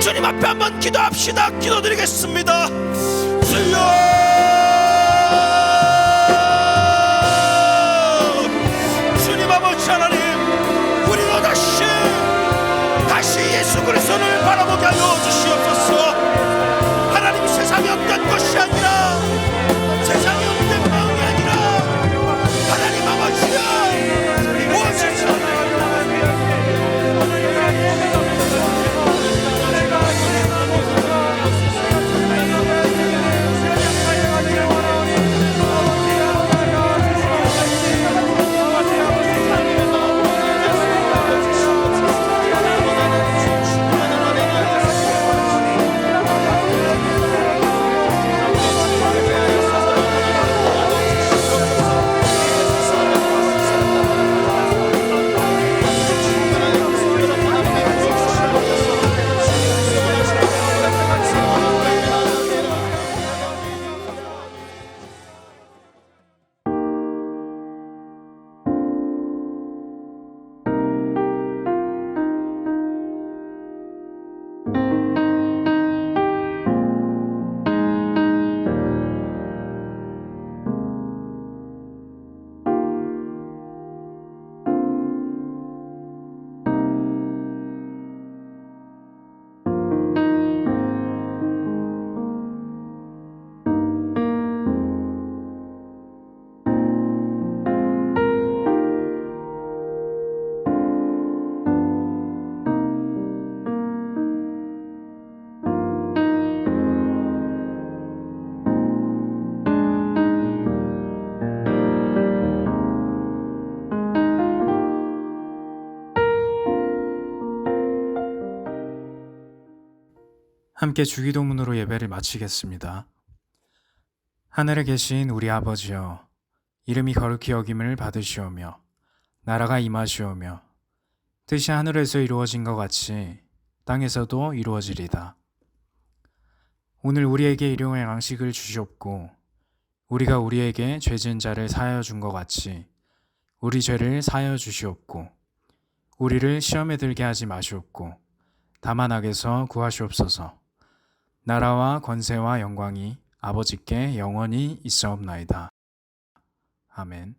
Speaker 5: 주님 앞에 한번 기도합시다. 기도드리겠습니다. 주여, 주님 아버지 하나님, 우리로 다시 예수 그리스도를 바라보게 하여 주시옵소서. 하나님, 세상에 없던 것이 아니라, 세상에 없는 마음이 아니라 하나님 아버지여, 무엇을
Speaker 1: 함께 주기도문으로 예배를 마치겠습니다. 하늘에 계신 우리 아버지여, 이름이 거룩히 여김을 받으시오며 나라가 임하시오며 뜻이 하늘에서 이루어진 것 같이 땅에서도 이루어지리다. 오늘 우리에게 일용할 양식을 주시옵고, 우리가 우리에게 죄 지은 자를 사하여 준 것 같이 우리 죄를 사하여 주시옵고, 우리를 시험에 들게 하지 마시옵고 다만 악에서 구하시옵소서. 나라와 권세와 영광이 아버지께 영원히 있사옵나이다. 아멘.